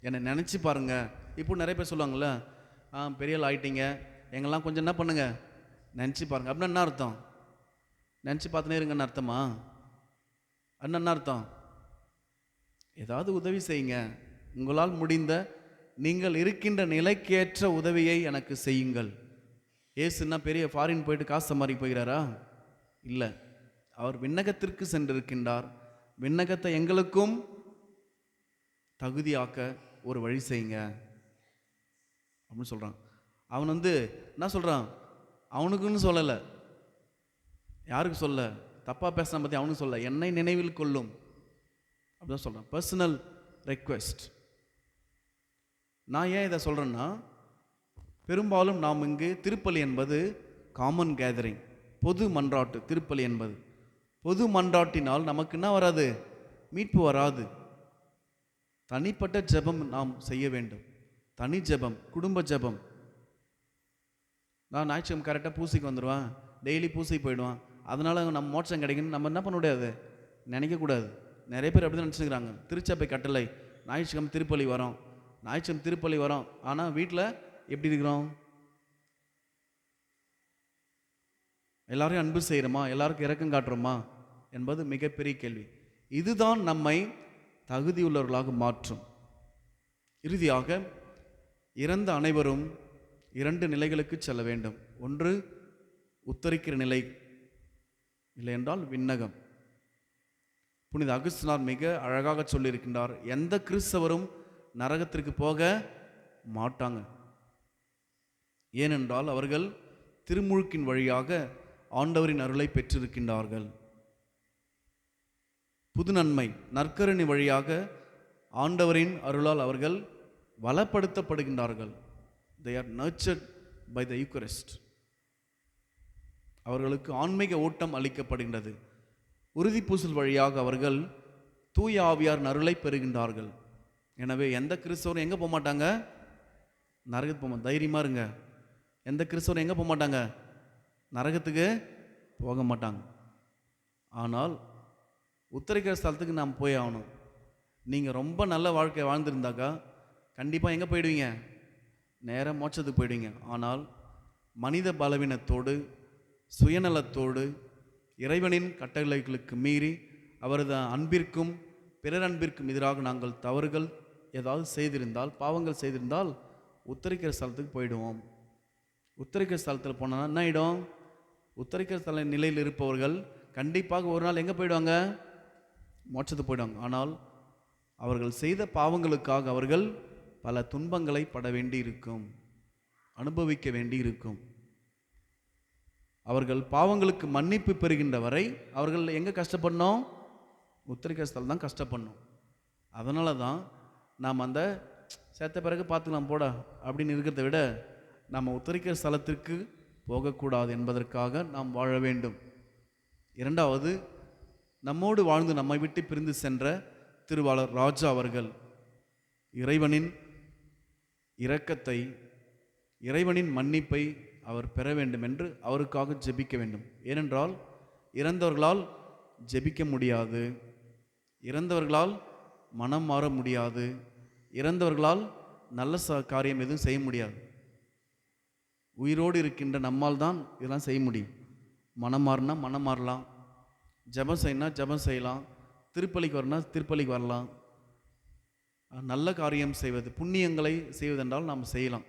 B: என்னை நினச்சி பாருங்க. இப்போ நிறைய பேர் சொல்லுவாங்கள்ல, பெரிய ஆள் ஆயிட்டீங்க, எங்கெல்லாம் கொஞ்சம் என்ன பண்ணுங்க, நினச்சி பாருங்க. அப்படின்னா என்ன அர்த்தம்? நினச்சி பார்த்துனே இருங்கன்னு அர்த்தமா? அப்படின்னா என்ன அர்த்தம்? ஏதாவது உதவி செய்யுங்க, உங்களால் முடிந்த நீங்கள் இருக்கின்ற நிலைக்கேற்ற உதவியை எனக்கு செய்யுங்கள். ஏசுன்னா பெரிய ஃபாரின் போயிட்டு காசு சம்பாதிக்க போகிறாரா? இல்லை, அவர் விண்ணகத்திற்கு சென்றிருக்கின்றார். விண்ணகத்தை எங்களுக்கும் தகுதியாக்க ஒரு வழி செய்யுங்க அப்படின்னு சொல்கிறான். அவன் என்ன சொல்கிறான்? அவனுக்குன்னு சொல்லலை, யாருக்கு சொல்ல, தப்பாக பேசுன பற்றி அவனுக்கு சொல்ல, என்னை நினைவில் கொள்ளும் அப்படிதான் சொல்கிறான். Personal request. நான் ஏன் இதை சொல்கிறேன்னா, பெரும்பாலும் நாம் இங்கு திருப்பலி என்பது காமன் கேதரிங், பொது மன்றாட்டு. திருப்பலி என்பது பொது மன்றாட்டினால் நமக்கு என்ன வராது? மீட்பு வராது. தனிப்பட்ட ஜெபம் நாம் செய்ய வேண்டும். தனி ஜெபம், குடும்ப ஜெபம். நான் ஞாயிற்றுக்கிழமை கரெக்டாக பூசைக்கு வந்துடுவேன், டெய்லி பூசைக்கு போயிடுவான், அதனால் நம்ம மோட்சம் கிடைக்குன்னு நம்ம என்ன பண்ண முடியாது, நினைக்கக்கூடாது. நிறைய பேர் அப்படி தான் நினச்சிக்கிறாங்க. திருச்சபை கட்டளை, ஞாயிற்றுக்கிழமை திருப்பலி வரோம், ஞாயிற்றுக்கிழமை திருப்பலி வரோம், ஆனால் வீட்டில் எப்படி இருக்கிறோம்? எல்லாரையும் அன்பு செய்கிறோமா? எல்லாருக்கும் இரக்கம் காட்டுறோமா என்பது மிகப்பெரிய கேள்வி. இதுதான் நம்மை தகுதியுள்ளவர்களாக மாற்றும். இறுதியாக இறந்த அனைவரும் 2 நிலைகளுக்கு செல்ல வேண்டும். ஒன்று உத்தரிக்கிற நிலை, இல்லை என்றால் விண்ணகம். புனித அகுஸ்தினார் மிக அழகாக சொல்லியிருக்கின்றார், எந்த கிறிஸ்தவரும் நரகத்திற்கு போக மாட்டாங்க. ஏனென்றால் அவர்கள் திருமுழுக்கின் வழியாக ஆண்டவரின் அருளை பெற்றிருக்கின்றார்கள். புது நன்மை நற்கருணை வழியாக ஆண்டவரின் அருளால் அவர்கள் வளப்படுத்தப்படுகின்றார்கள். They are nurtured by the Eucharist. அவர்களுக்கு ஆன்மீக ஓட்டம் அளிக்கப்படுகின்றது. உறுதி பூசல் வழியாக அவர்கள் தூய ஆவியார் அருளை பெறுகின்றார்கள். எனவே எந்த கிறிஸ்தவரும் எங்கே போக மாட்டாங்க? நரகத்துக்கு போக. தைரியமாக இருங்க. எந்த கிறிஸ்தவரும் எங்கே போக மாட்டாங்க? நரகத்துக்கு போக மாட்டாங்க. ஆனால் உத்தரிக்கிற ஸ்தலத்துக்கு நாம் போய் ஆகணும். நீங்கள் ரொம்ப நல்ல வாழ்க்கை வாழ்ந்துருந்தாக்கா கண்டிப்பாக எங்கே போயிடுவீங்க? நேராக மோட்சத்துக்கு போயிடுவீங்க. ஆனால் மனித பலவீனத்தோடு, சுயநலத்தோடு, இறைவனின் கட்டளைகளுக்கு மீறி அவரது அன்பிற்கும் பிறர் அன்பிற்கும் எதிராக நாங்கள் தவறுகள் ஏதாவது செய்திருந்தால், பாவங்கள் செய்திருந்தால் உத்தரிக்கிற ஸ்தலத்துக்கு போயிடுவோம். உத்தரிக்கிற ஸ்தலத்தில் போனால் என்ன ஆகிடும்? உத்தரிக்கிற ஸ்தல நிலையில் இருப்பவர்கள் கண்டிப்பாக ஒரு நாள் எங்கே போயிடுவாங்க? மோட்சத்துக்கு போயிடுவாங்க. ஆனால் அவர்கள் செய்த பாவங்களுக்காக அவர்கள் பல துன்பங்களை பட வேண்டி இருக்கும், அனுபவிக்க வேண்டி இருக்கும். அவர்கள் பாவங்களுக்கு மன்னிப்பு பெறுகின்ற வரை அவர்கள் எங்கே கஷ்டப்படணும்? உத்தரிக்கிற ஸ்தலம் தான் கஷ்டப்படணும். அதனால தான் நாம் அந்த செத்த பிறகு பார்த்துக்கலாம் போடா அப்படின்னு இருக்கிறத விட நம்ம உத்தரிக்கிற ஸ்தலத்திற்கு போகக்கூடாது என்பதற்காக நாம் வாழ வேண்டும். இரண்டாவது, நம்மோடு வாழ்ந்து நம்மை விட்டு பிரிந்து சென்ற திருவாளர் ராஜா அவர்கள் இறைவனின் இரக்கத்தை, இறைவனின் மன்னிப்பை அவர் பெற வேண்டும் என்று அவருக்காக ஜெபிக்க வேண்டும். ஏனென்றால் இறந்தவர்களால் ஜெபிக்க முடியாது, இறந்தவர்களால் மனம் மாற முடியாது, இறந்தவர்களால் நல்ல காரியம் எதுவும் செய்ய முடியாது. உயிரோடு இருக்கின்ற நம்மால் தான் இதெல்லாம் செய்ய முடியும். மனம் மாறினா மனம் மாறலாம், ஜெபம் செய்யணும்னா ஜெபம் செய்யலாம், திருப்பலிக்கு வரணும்னா திருப்பலிக்கு வரலாம். நல்ல காரியம் செய்வது, புண்ணியங்களை செய்வதென்றால் நாம் செய்யலாம்.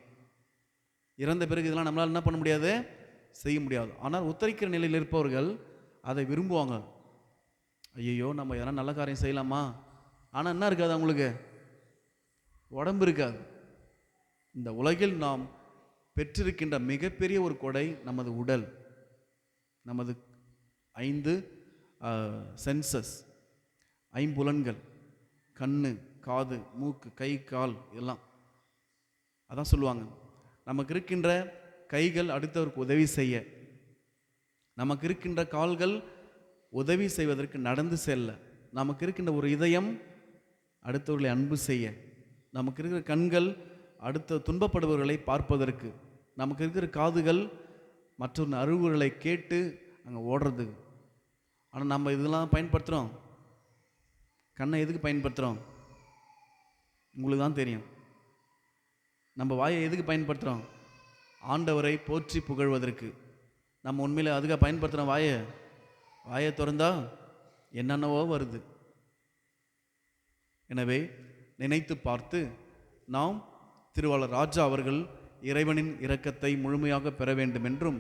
B: இறந்த பிறகு இதெல்லாம் நம்மளால் என்ன பண்ண முடியாது? செய்ய முடியாது. ஆனால் உத்தரிக்கிற நிலையில் இருப்பவர்கள் அதை விரும்புவாங்க. ஐயோ நம்ம எதனா நல்ல காரியம் செய்யலாமா? ஆனால் என்ன இருக்காது? அவங்களுக்கு உடம்பு இருக்காது. இந்த உலகில் நாம் பெற்றிருக்கின்ற மிகப்பெரிய ஒரு கொடை நமது உடல், நமது 5 சென்சஸ், ஐம்புலன்கள், கண்ணு, காது, மூக்கு, கை, கால் எல்லாம். அதான் சொல்லுவாங்க, நமக்கு இருக்கின்ற கைகள் அடுத்தவருக்கு உதவி செய்ய, நமக்கு இருக்கின்ற கால்கள் உதவி செய்வதற்கு நடந்து செல்ல, நமக்கு இருக்கின்ற ஒரு இதயம் அடுத்தவர்களை அன்பு செய்ய, நமக்கு இருக்கிற கண்கள் அடுத்த துன்பப்படுபவர்களை பார்ப்பதற்கு, நமக்கு இருக்கிற காதுகள் மற்றொரு அறிவுரைகளை கேட்டு அங்கே ஓடுறது. ஆனால் நம்ம இதெல்லாம் பயன்படுத்துகிறோம். கண்ணை எதுக்கு பயன்படுத்துகிறோம்? உங்களுக்கு தான் தெரியும். நம்ம வாயை எதுக்கு பயன்படுத்துகிறோம்? ஆண்டவரை போற்றி புகழ்வதற்கு. நம்ம உண்மையில் அதுக்காக பயன்படுத்துகிறோம். வாயை திறந்தா என்னென்னவோ வருது. எனவே நினைத்து பார்த்து நாம் திருவாளர் ராஜா அவர்கள் இறைவனின் இரக்கத்தை முழுமையாக பெற வேண்டும் என்றும்,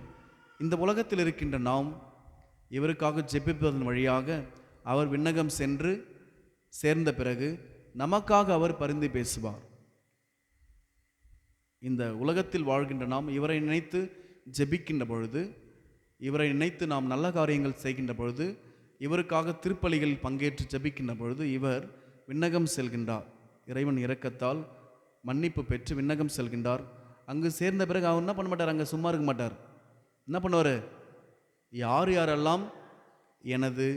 B: இந்த உலகத்தில் இருக்கின்ற நாம் இவருக்காக ஜெபிப்பதன் வழியாக அவர் விண்ணகம் சென்று சேர்ந்த பிறகு நமக்காக அவர் பரிந்து பேசுவார். இந்த உலகத்தில் வாழ்கின்ற நாம் இவரை நினைத்து ஜெபிக்கின்ற பொழுது, இவரை நினைத்து நாம் நல்ல காரியங்கள் செய்கின்ற பொழுது, இவருக்காக திருப்பலிகளில் பங்கேற்று ஜெபிக்கின்ற பொழுது இவர் விண்ணகம் செல்கின்றார். இறைவன் இரக்கத்தால் மன்னிப்பு பெற்று விண்ணகம் செல்கின்றார். அங்கு சேர்ந்த பிறகு அவர் என்ன பண்ண மாட்டார்? அங்கே சும்மா இருக்க மாட்டார். என்ன பண்ணுவார்? யார் யாரெல்லாம் எனது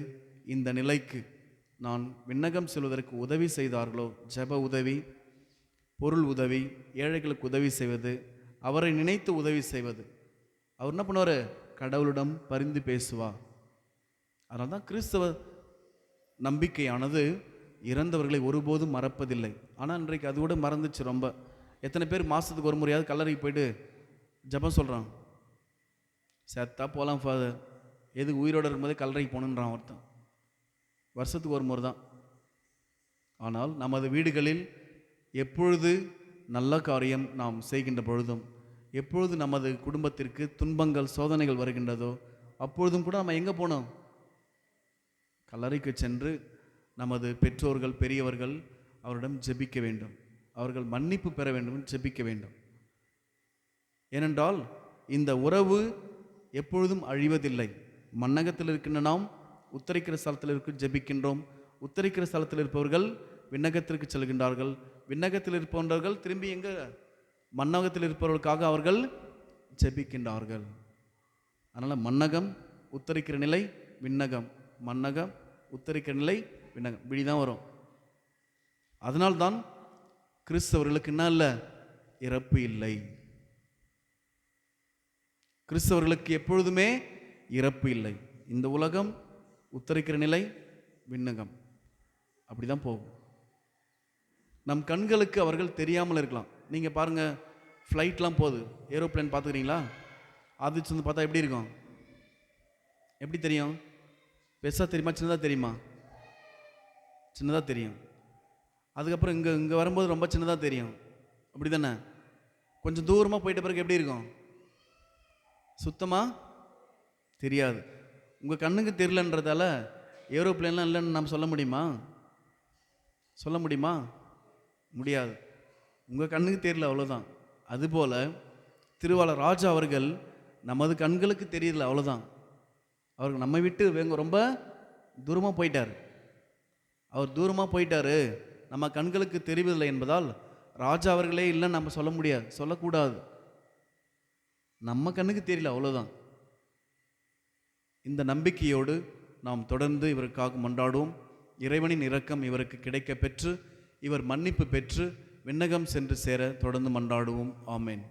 B: இந்த நிலைக்கு நான் விண்ணகம் செல்வதற்கு உதவி செய்தார்களோ, ஜெப உதவி, பொருள் உதவி, ஏழைகளுக்கு உதவி செய்வது, அவரை நினைத்து உதவி செய்வது, அவர் என்ன பண்ணுவார்? கடவுளிடம் பரிந்து பேசுவார். அதனால தான் கிறிஸ்தவ நம்பிக்கையானது இறந்தவர்களை ஒருபோதும் மறப்பதில்லை. ஆனால் இன்றைக்கு அது கூட மறந்துச்சு ரொம்ப. எத்தனை பேர் மாதத்துக்கு ஒரு முறையாவது கல்லறைக்கு போயிட்டு ஜெபம் சொல்கிறான்? செத்தா போகலாம் ஃபாதர், எதுக்கு உயிரோடு இருக்கும்போதே கல்லறைக்கு போகணுன்றான் ஒருத்தன். வருஷத்துக்கு ஒரு முறை தான். ஆனால் நமது வீடுகளில் எப்பொழுது நல்ல காரியம் நாம் செய்கின்ற பொழுதும், எப்பொழுது நமது குடும்பத்திற்கு துன்பங்கள் சோதனைகள் வருகின்றதோ அப்பொழுதும் கூட நம்ம எங்கே போனோம்? கல்லறைக்கு சென்று நமது பெற்றோர்கள், பெரியவர்கள் அவரிடம் ஜெபிக்க வேண்டும், அவர்கள் மன்னிப்பு பெற வேண்டும், ஜெபிக்க வேண்டும். ஏனென்றால் இந்த உறவு எப்பொழுதும் அழிவதில்லை. மண்ணகத்தில் இருக்கின்ற நாம் உத்தரிக்கிற ஸ்தலத்தில் இருக்க ஜெபிக்கின்றோம். உத்தரிக்கிற ஸ்தலத்தில் இருப்பவர்கள் விண்ணகத்திற்கு செல்கின்றார்கள். விண்ணகத்தில் இருப்பவர்கள் திரும்பி எங்க? மண்ணகத்தில் இருப்பவர்களுக்காக அவர்கள் ஜெபிக்கின்றார்கள். அதனால் மண்ணகம் உத்தரிக்கிற நிலை, விண்ணகம், மண்ணகம் உத்தரிக்கிற நிலை, விண்ணகம், இப்படிதான் வரும். அதனால்தான் கிறிஸ்தவர்களுக்கு என்ன இல்லை? இறப்பு இல்லை. கிறிஸ்தவர்களுக்கு எப்பொழுதுமே இறப்பு இல்லை. இந்த உலகம் உத்தரிக்கிற நிலை, விண்ணகம், அப்படிதான் போகும். நம் கண்களுக்கு அவர்கள் தெரியாமல் இருக்கலாம். நீங்கள் பாருங்கள், ஃப்ளைட்லாம் போகுது, ஏரோப்ளேன் பார்த்துக்கிறீங்களா? அது வந்து பார்த்தா எப்படி இருக்கும்? எப்படி தெரியும்? பெருசாக தெரியுமா, சின்னதாக தெரியுமா? சின்னதாக தெரியும். அதுக்கப்புறம் இங்கே வரும்போது ரொம்ப சின்னதாக தெரியும், அப்படி தானே? கொஞ்சம் தூரமாக போயிட்ட பிறகு எப்படி இருக்கும்? சுத்தமாக தெரியாது. உங்கள் கண்ணுக்கு தெரியலன்றதால ஏரோப்ளேன்லாம் இல்லைன்னு நம்ம சொல்ல முடியுமா? சொல்ல முடியுமா? முடியாது. உங்கள் கண்ணுக்கு தெரியல, அவ்வளோதான். அதுபோல் திருவாளர் ராஜா அவர்கள் நமது கண்களுக்கு தெரியல, அவ்வளோதான். அவருக்கு நம்மை விட்டு ரொம்ப தூரமாக போயிட்டார். அவர் தூரமாக போயிட்டாரு, நம்ம கண்களுக்கு தெரியவில்லை என்பதால் ராஜா அவர்களே இல்லைன்னு நம்ம சொல்ல முடியாது, சொல்லக்கூடாது. நம்ம கண்ணுக்கு தெரியல, அவ்வளோதான். இந்த நம்பிக்கையோடு நாம் தொடர்ந்து இவருக்காக மன்றாடுவோம். இறைவனின் இரக்கம் இவருக்கு கிடைக்க பெற்று இவர் மன்னிப்பு பெற்று விண்ணகம் சென்று சேர தொடர்ந்து மன்றாடுவோம். ஆமேன்.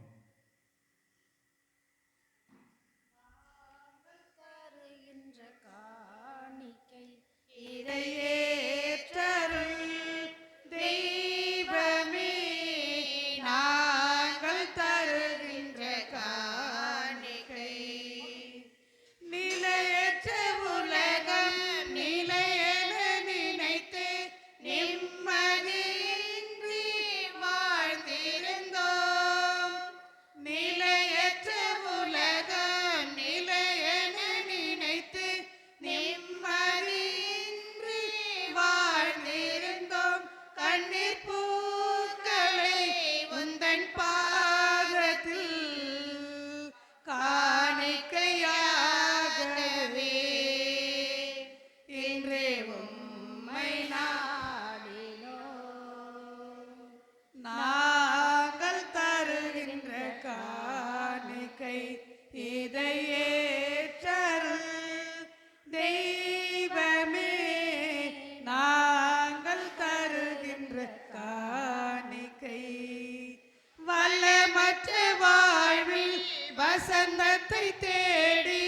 D: வசந்தத்தை தேடி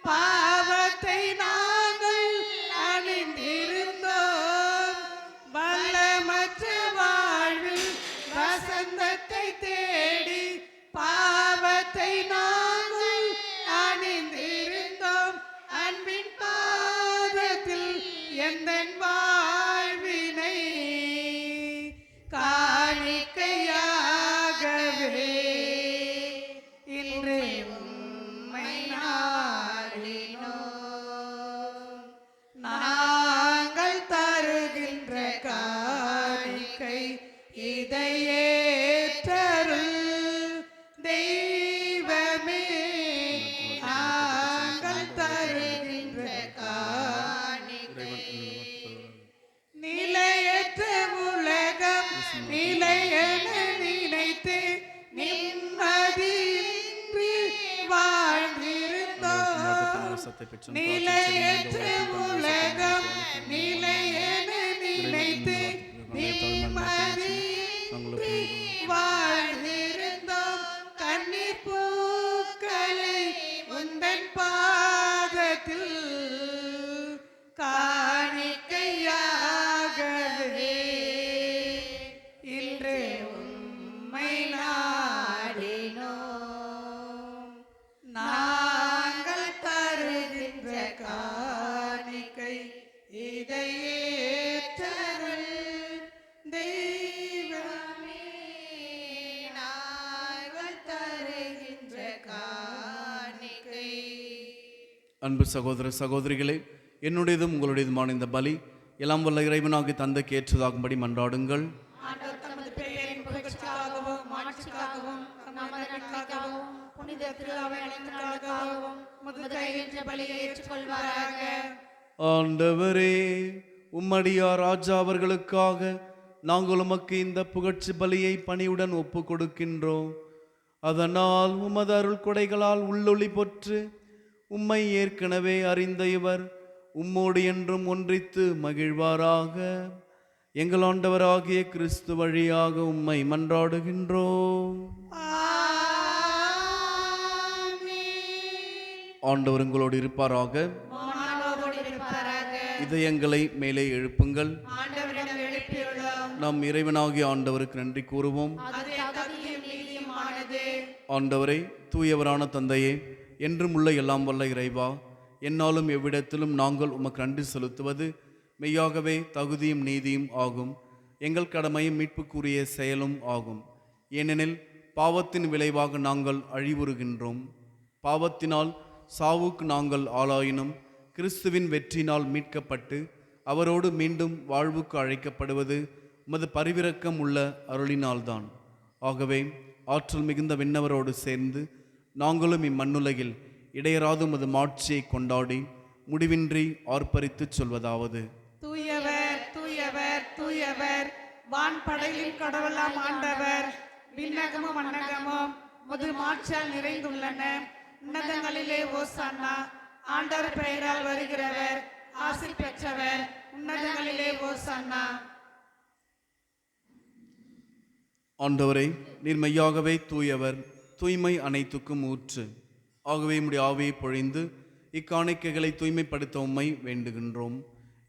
D: பாவத்தை நாங்கள் அணிந்திருந்தோம். வல்லமற்ற வாழ்வில் வசந்தத்தை தேடி பாவத்தை நாங்கள் அணிந்திருந்தோம். அன்பின் பாதத்தில் எந்தன் வாழ்வினை காணிக்கையாகவே இன்று உம்மை நாடினோம். நாங்கள் தருகின்ற காணிக்கை இதை ஏற்றருள் தெய்வமே. நாங்கள் தருகின்ற காணிக்கை நிலையற்ற உலகம் நிலையென நினைத்து நிம்மதியின்றி வாழ்ந்திருந்தோம். நிலையற்ற உலகம் நிலையென நினைத்து நிம்மதியின்றி வாழ்ந்திருந்தோம். கண்ணீர் பூக்களை உந்தன் பாதத்தில் காணிக்கையாகவே இன்று உம்மை நாடினோம். நாங்கள் தருகின்ற காணிக்கை இதை ஏற்றருள் தெய்வமே. நாங்கள் தருகின்ற காணிக்கை.
B: அன்பு சகோதர சகோதரிகளே, என்னுடையதும் உங்களுடையதுமான இந்த பலி எல்லாம் வல்ல இறைவனாகி தந்தைக்கு ஏற்றதாகும்படி மன்றாடுங்கள்.
D: ஆண்டவர் தமது பெயரின் புகழ்ச்சிக்காகவும் மாட்சிக்காகவும் நமது நன்மைக்காகவும் புனித திருஅவை அனைத்திற்காகவும் முது கையின்ற பலியை ஏற்றுக்கொள்வாராக.
B: ஆண்டவரே, உம்மடியார் ராஜா அவர்களுக்காக நாங்கள் உமக்கு இந்த புகழ்ச்சி பலியை பணியுடன் ஒப்பு கொடுக்கின்றோம். அதனால் உமது அருள் கொடைகளால் உள்ளொளி பொற்று உம்மை ஏற்கனவே அறிந்த இவர் உம்மோடு என்றும் ஒன்றித்து மகிழ்வாராக. எங்கள் ஆண்டவராகிய கிறிஸ்து வழியாக உம்மை மன்றாடுகின்றோம். ஆண்டவர் உங்களோடு இருப்பாராக. இதயங்களை மேலே எழுப்புங்கள். நம் இறைவனாகிய ஆண்டவருக்கு நன்றி கூறுவோம். ஆண்டவரே, தூயவரான தந்தையே, என்றும் உள்ள எல்லாம் வல்ல இறைவா, என்னாலும் எவ்விடத்திலும் நாங்கள் உமக்கு நன்றி செலுத்துவது மெய்யாகவே தகுதியும் நீதியும் ஆகும். எங்கள் கடமையும் மீட்புக்குரிய செயலும் ஆகும். ஏனெனில் பாவத்தின் விளைவாக நாங்கள் அழிவுறுகின்றோம். பாவத்தினால் சாவுக்கு நாங்கள் ஆளாயினும் கிறிஸ்துவின் வெற்றினால் மீட்கப்பட்டு அவரோடு மீண்டும் வாழ்வுக்கு அழைக்கப்படுவது உமது பரிவிரக்கம் உள்ள அருளினால்தான். ஆகவே ஆற்றல் மிகுந்த விண்ணவரோடு சேர்ந்து நாங்களும் இம்மண்ணுலகில் இடையராது உமது மாட்சியை கொண்டாடி முடிவின்றி ஆர்ப்பரித்துச் சொல்வதாவது:
D: தூயவர் தூயவர் தூயவர், வான்படையின் கடவுளாம் ஆண்டவர். விண்ணகமும் மண்ணகமும் முது மாட்சியால் நிறைந்துள்ளன. உன்னதங்களிலே ஓசானா. ஆண்டவர் பெயரால் வருகிறவர் ஆசி பெற்றவர். உன்னதங்களிலே ஓசானா.
B: ஆண்டவரே, நீர் மெய்யாகவே தூயவர், தூய்மை அனைத்துக்கும் ஊற்று. ஆகவே உம்முடைய ஆவியை பொழிந்து இக்காணிக்கைகளை தூய்மைப்படுத்த உம்மை வேண்டுகின்றோம்.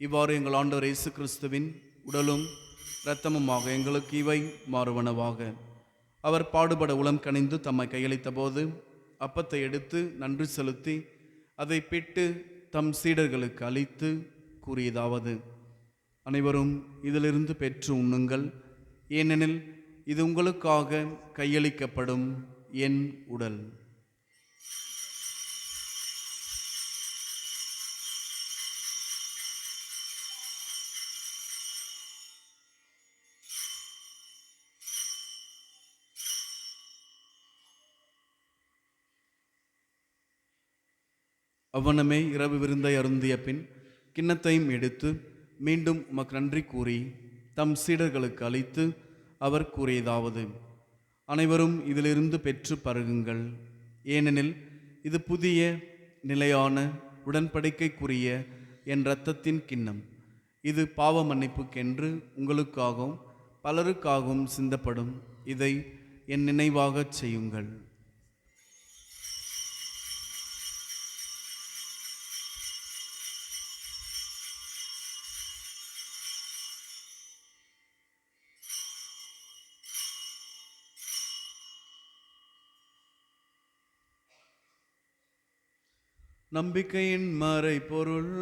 B: இவ்வாறு எங்கள் ஆண்டவர் இயேசு கிறிஸ்துவின் உடலும் இரத்தமுமாக எங்களுக்கு இவை மாறுவனவாக. அவர் பாடுபட உளம் கனிந்து தம்மை கையளித்த போது அப்பத்தை எடுத்து நன்றி செலுத்தி அதை பிட்டு தம் சீடர்களுக்கு அளித்து கூறியதாவது: அனைவரும் இதிலிருந்து பெற்று உண்ணுங்கள், ஏனெனில் இது உங்களுக்காக கையளிக்கப்படும் என் உடல். அவ்வனமே இரவு விருந்தை அருந்திய பின் கிண்ணத்தையும் எடுத்து மீண்டும் உமக்கு நன்றி கூறி தம் சீடர்களுக்கு அளித்து அவர் கூறியதாவது: அனைவரும் இதிலிருந்து பெற்று பருகுங்கள், ஏனெனில் இது புதிய நிலையான உடன்படிக்கைக்குரிய என் இரத்தத்தின் கிண்ணம். இது பாவ மன்னிப்புக்கென்று உங்களுக்காகவும் பலருக்காகவும் சிந்தப்படும். இதை என் நினைவாகச் செய்யுங்கள். நம்பிக்கையின் மறைபொருள்.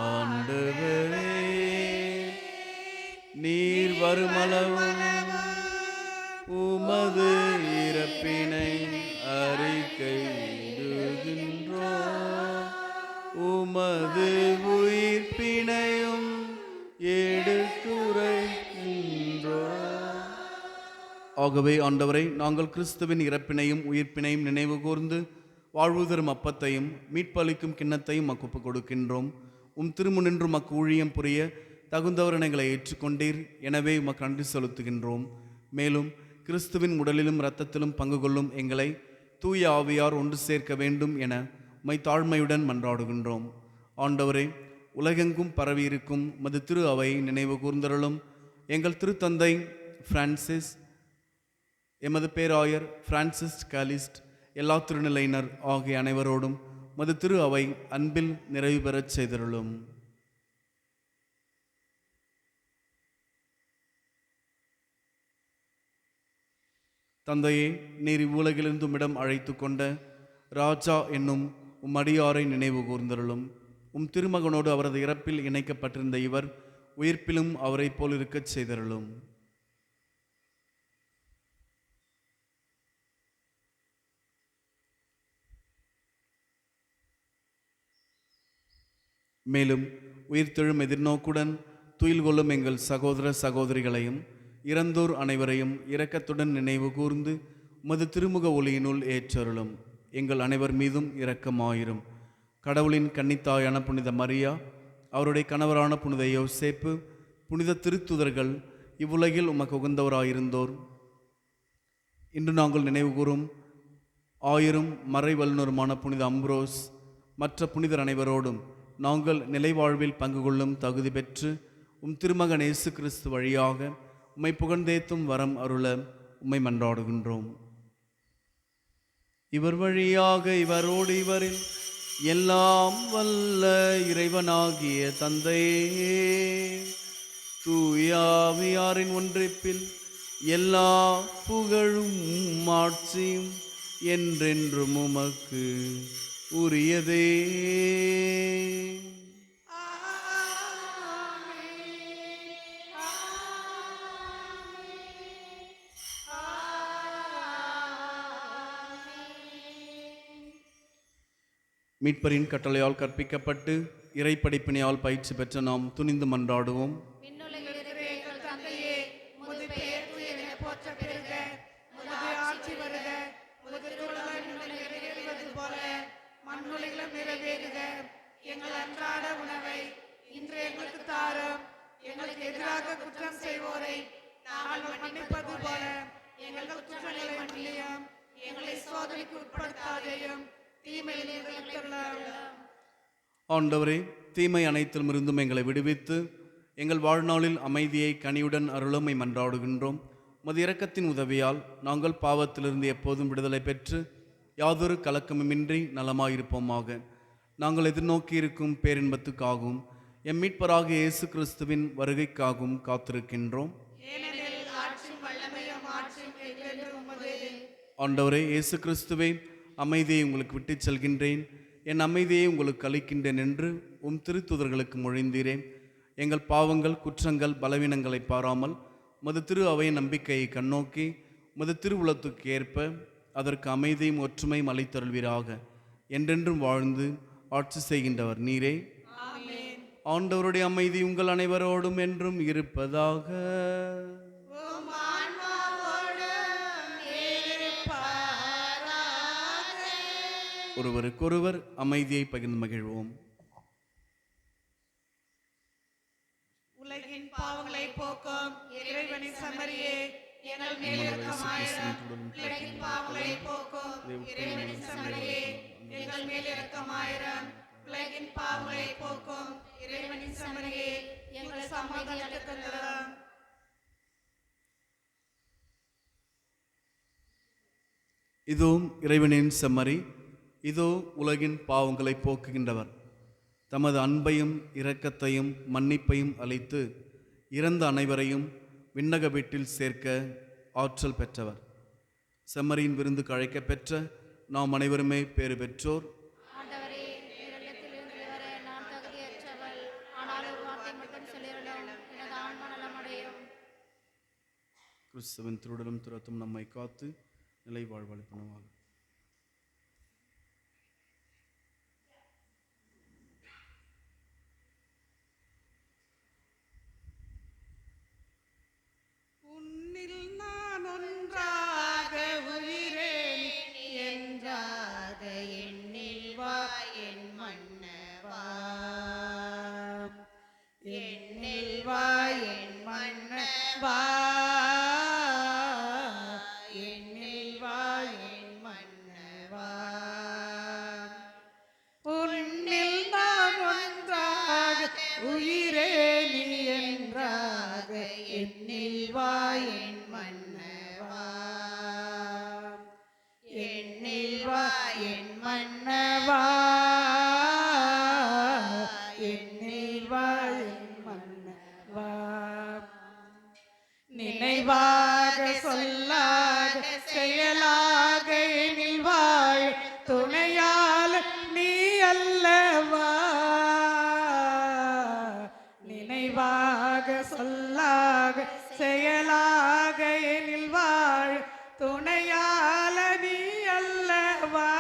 B: ஆண்டவரே, நீர் வருமளவும் உமது இறப்பினை அறிக்கையிடுகின்றோம், உமது உயிர்ப்பினையும் எடுத்துரைக்கின்றோம். ஆகவே ஆண்டவரை, நாங்கள் கிறிஸ்துவின் இறப்பினையும் உயிர்ப்பினையும் நினைவு கூர்ந்து வாழ்வு தரும் அப்பத்தையும் மீட்பளிக்கும் கிண்ணத்தையும் மக்கு கொடுக்கின்றோம். திருமுனின்று மக்கு ஊழியம் புரிய தகுந்தவர் எங்களை ஏற்றுக்கொண்டீர். எனவே உமக்கு நன்றி செலுத்துகின்றோம். மேலும் கிறிஸ்துவின் உடலிலும் இரத்தத்திலும் பங்கு கொள்ளும் எங்களை தூய ஆவியார் ஒன்று சேர்க்க வேண்டும் என உம்மை தாழ்மையுடன் மன்றாடுகின்றோம். ஆண்டவரே, உலகெங்கும் பரவியிருக்கும் மது திரு அவையை நினைவு கூர்ந்தருளும். எங்கள் திருத்தந்தை பிரான்சிஸ், எமது பேராயர் பிரான்சிஸ் காலிஸ்ட், எல்லா திருநிலையினர் ஆகிய அனைவரோடும் மது திரு அவை அன்பில் நிறைவு பெறச் செய்தருளும். தந்தையே, நீர் இவ்வுலகிலிருந்து உம்மிடம் அழைத்து கொண்ட ராஜா என்னும் அடியாரை நினைவு கூர்ந்தருளும். திருமகனோடு அவரது இறப்பில் இணைக்கப்பட்டிருந்த இவர் உயிர்ப்பிலும் அவரை போல் இருக்கச் செய்தருளும். மேலும் உயிர்த்தெழும் எதிர்நோக்குடன் துயில் கொள்ளும் எங்கள் சகோதர சகோதரிகளையும் இறந்தோர் அனைவரையும் இரக்கத்துடன் நினைவு கூர்ந்து உமது திருமுக ஒளியினுள் ஏற்றருளும். எங்கள் அனைவர் மீதும் இரக்கமாயிரும். கடவுளின் கன்னித்தாயான புனித மரியா, அவருடைய கணவரான புனித யோசேப்பு, புனித திருத்துதர்கள், இவ்வுலகில் உமக்கு உகந்தவராயிருந்தோர், இன்று நாங்கள் நினைவு கூறும் ஆயிரம் மறை வல்லுநருமான புனித அம்ப்ரோஸ், மற்ற புனிதர் அனைவரோடும் நாங்கள் நிலைவாழ்வில் பங்கு கொள்ளும் தகுதி பெற்று திருமகன் இயேசு கிறிஸ்து வழியாக உம்மை புகழ்ந்தேத்தும் வரம் அருள உம்மை மன்றாடுகின்றோம். இவர் வழியாக இவரோடு இவரில் எல்லாம் வல்ல இறைவனாகிய தந்தையே, தூயாவியாரின் ஒன்றிப்பில் எல்லா புகழும் ஆட்சியும் என்றென்றும் உமக்கு உரியதே. மீட்பரின் கட்டளையால் கற்பிக்கப்பட்டு இறைப்படிப்பினையால் பயிற்சி பெற்ற நாம் துணிந்து மன்றாடுவோம்.
A: விண்ணுலகில் இருக்கிற
D: எங்கள் தந்தையே, உமது பெயர் தூயதென போற்ற பெறுக. உமது ஆட்சி வருக. உமது திருவுளம் விண்ணுலகில் நிறைவேறுவது போல மண்ணுலகிலும் நிறைவேறுக. எங்கள் அன்றாட உணவை இன்று எங்களுக்கு தாரும். எங்களுக்கு எதிராக குற்றம் செய்வோரை நாங்கள் மன்னிப்பது போல எங்கள் குற்றங்களை மன்னியும். எங்களை சோதனைக்கு உட்படுத்தாதேயும், தீமையில் எங்களுக்கு விலக்கும்.
B: ஆண்டவரே, தீமை அனைத்திலும் இருந்தும் எங்களை விடுவித்து எங்கள் வாழ்நாளில் அமைதியை கனியுடன் அருளுமை மன்றாடுகின்றோம். உமது இரக்கத்தின் உதவியால் நாங்கள் பாவத்திலிருந்து எப்போதும் விடுதலை பெற்று யாதொரு கலக்கமுமின்றி நலமாயிருப்போமாக. நாங்கள் எதிர்நோக்கி இருக்கும் பேரின்பத்துக்காகவும் எம் மீட்பராகிய இயேசு கிறிஸ்துவின் வருகைக்காகவும் காத்திருக்கின்றோம்.
D: ஏனெனில் ஆட்சியும் வல்லமையும் மாட்சியும் என்றென்றும் உமதே.
B: ஆண்டவரே இயேசு கிறிஸ்துவே, அமைதியை உங்களுக்கு விட்டுச் செல்கின்றேன், என் அமைதியை உங்களுக்கு அளிக்கின்றேன் என்று உம் திருத்துதர்களுக்கு மொழிந்தீரேன். எங்கள் பாவங்கள், குற்றங்கள், பலவீனங்களை பாராமல் உமது திரு அவையின் நம்பிக்கையை கண்ணோக்கி உமது திருவுளத்துக்கு ஏற்ப அதற்கு அமைதியும் ஒற்றுமையும் அளித்தருள்வீராக. என்றென்றும் வாழ்ந்து ஆட்சி செய்கின்றவர் நீரே. ஆண்டவருடைய அமைதி உங்கள் அனைவரோடும் என்றும் இருப்பதாக. ஒருவருக்கொருவர் அமைதியை பகிர்ந்து மகிழ்வோம்.
D: உலகின் பாவங்களை போக்கும் இறைவனின் செம்மறியே, எங்கள் மேல் இரக்கமாயிரும். உலகின் பாவங்களை போக்கும் இறைவனின் செம்மறியே, எங்கள் மேல் இரக்கமாயிரும். உலகின் பாவங்களை போக்கும் இறைவனின் செம்மறியே, எங்கள் சமாதானத்துக்கு தரும்.
B: இதோ இறைவனின் செம்மறி, இதோ உலகின் பாவங்களை போக்குகின்றவர். தமது அன்பையும் இரக்கத்தையும் மன்னிப்பையும் அளித்து இறந்த அனைவரையும் விண்ணக வீட்டில் சேர்க்க ஆற்றல் பெற்றவர். செம்மறியின் விருந்துக்கு அழைக்க பெற்ற நாம் அனைவருமே பேறு பெற்றோர்.
A: ஆண்டவரே, இரக்கத்திலிருந்து வர நான் தகுதியற்றவள். ஆனால் ஒரு வார்த்தை மட்டும் சொல்லிவிடும், எனது ஆன்மா நலமடையும்.
B: கிறிஸ்துவின் திருடலும் துரத்தும் நம்மை காத்து நிலை வாழ்வளிப்பனவாக.
D: உன்னில் நான் ஒன்றாக உயிரேன் என்றாக எண்ணில் வா என் மன்னவா. எண்ணில் வா என் மன்னவா. எண்ணில் வா என் மன்னவா. உன்னில் நான் ஒன்றாக உயிரே நீ என்றாக எண்ணில் வா என் மன்னவா. எண்ணில் வா என் மன்னவா. எண்ணில் வா என் மன்னவா. நினைவாக சொல்லாக செயலாக எண்ணில் வாழ் துணையால் நீ அல்லவா. நினைவாக சொல்லாக செயலாக எண்ணில் வாழ் துணையால் நீ அல்லவா.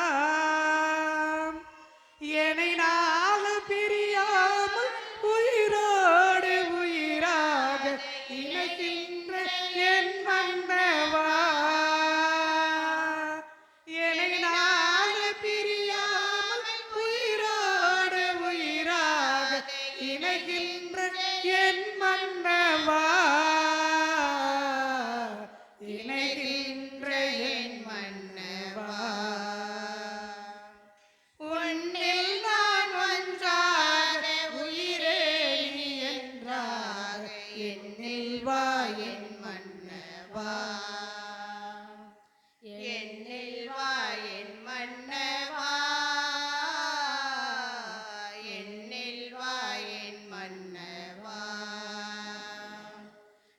D: என்னை நாள் பிரியாமல் உயிரோடு உயிராக இணைக்கின்ற என் மன்னவா. என்னை நாள் பிரியாமல் உயிரோடு உயிராக இணைக்கின்ற என் மன்னவா. இணைகின்ற என் மன்னவா. உன்னில் நான் ஒன்றாக உயிரே நீ என்றாக எண்ணில் வா என் மன்னவா. எண்ணில் வா என் மன்னவா. எண்ணில் வா என் மன்னவா.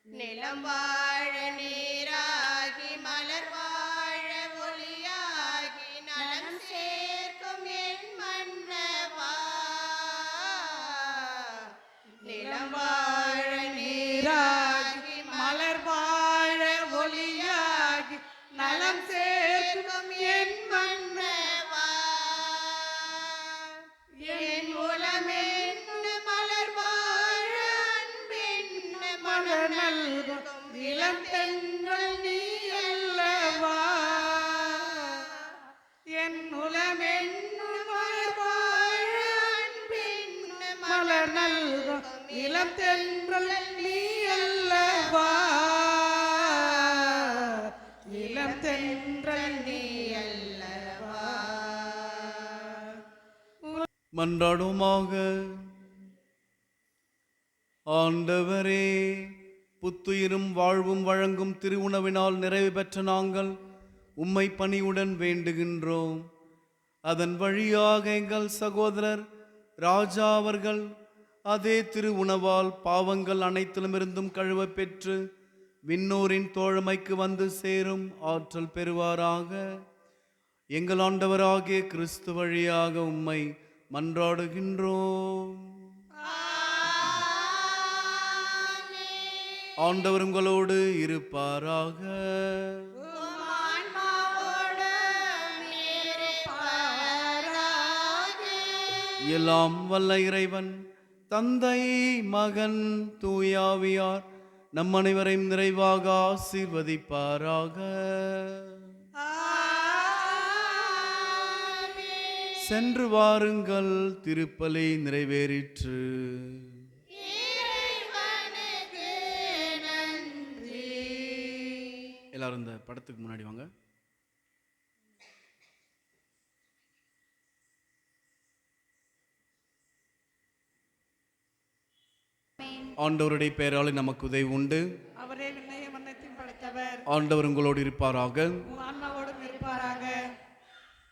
D: நிலம் வாழ நீராகி மலர் வாழ ஒளியாகி நலம் சேர்க்கும் என் மன்னவா. நிலம் வாழ நீராகி மலர் வாழ ஒளியாகி நலம் சேர்க்கும் என் மன்னவா. மலர் நல்கும் இளம் தென்றல் நீ அல்லவா என் உலமென்னும் மலர் அன்பின் மலர் நல்கும் இளம் தென்றல் நீ அல்லவா இளம் தென்றல் நீ அல்லவா.
B: மன்றாடுமாக. ஆண்டவரே, புத்துயிரும் வாழ்வும் வழங்கும் திருவுணவினால் நிறைவு பெற்ற நாங்கள் உம்மை பணிவுடன் வேண்டுகின்றோம். அதன் வழியாக எங்கள் சகோதரர் ராஜா அவர்கள் அதே திருவுணவால் பாவங்கள் அனைத்திலுமிருந்தும் கழுவ பெற்று விண்ணோரின் தோழமைக்கு வந்து சேரும் ஆற்றல் பெறுவாராக. எங்கள் ஆண்டவராகிய கிறிஸ்து வழியாக உம்மை மன்றாடுகின்றோம். ஆண்டவர் உங்களோடு இருப்பாராக. எல்லாம் வல்ல இறைவன் தந்தை மகன் தூயாவியார் நம் அனைவரையும் நிறைவாக ஆசீர்வதிப்பாராக. சென்று வாருங்கள், திருப்பலி நிறைவேறிற்று. எல்லாரும் இந்த படத்துக்கு முன்னாடி வாங்க. ஆண்டவருடைய பெயரால் நமக்கு உதவி உண்டு.
D: அவரே விண்ணையும் மன்னத்தையும் படைத்தவர்.
B: ஆண்டவர் உங்களோடு இருப்பாராக.
D: உன் ஆன்மாவோடும் இருப்பாராக.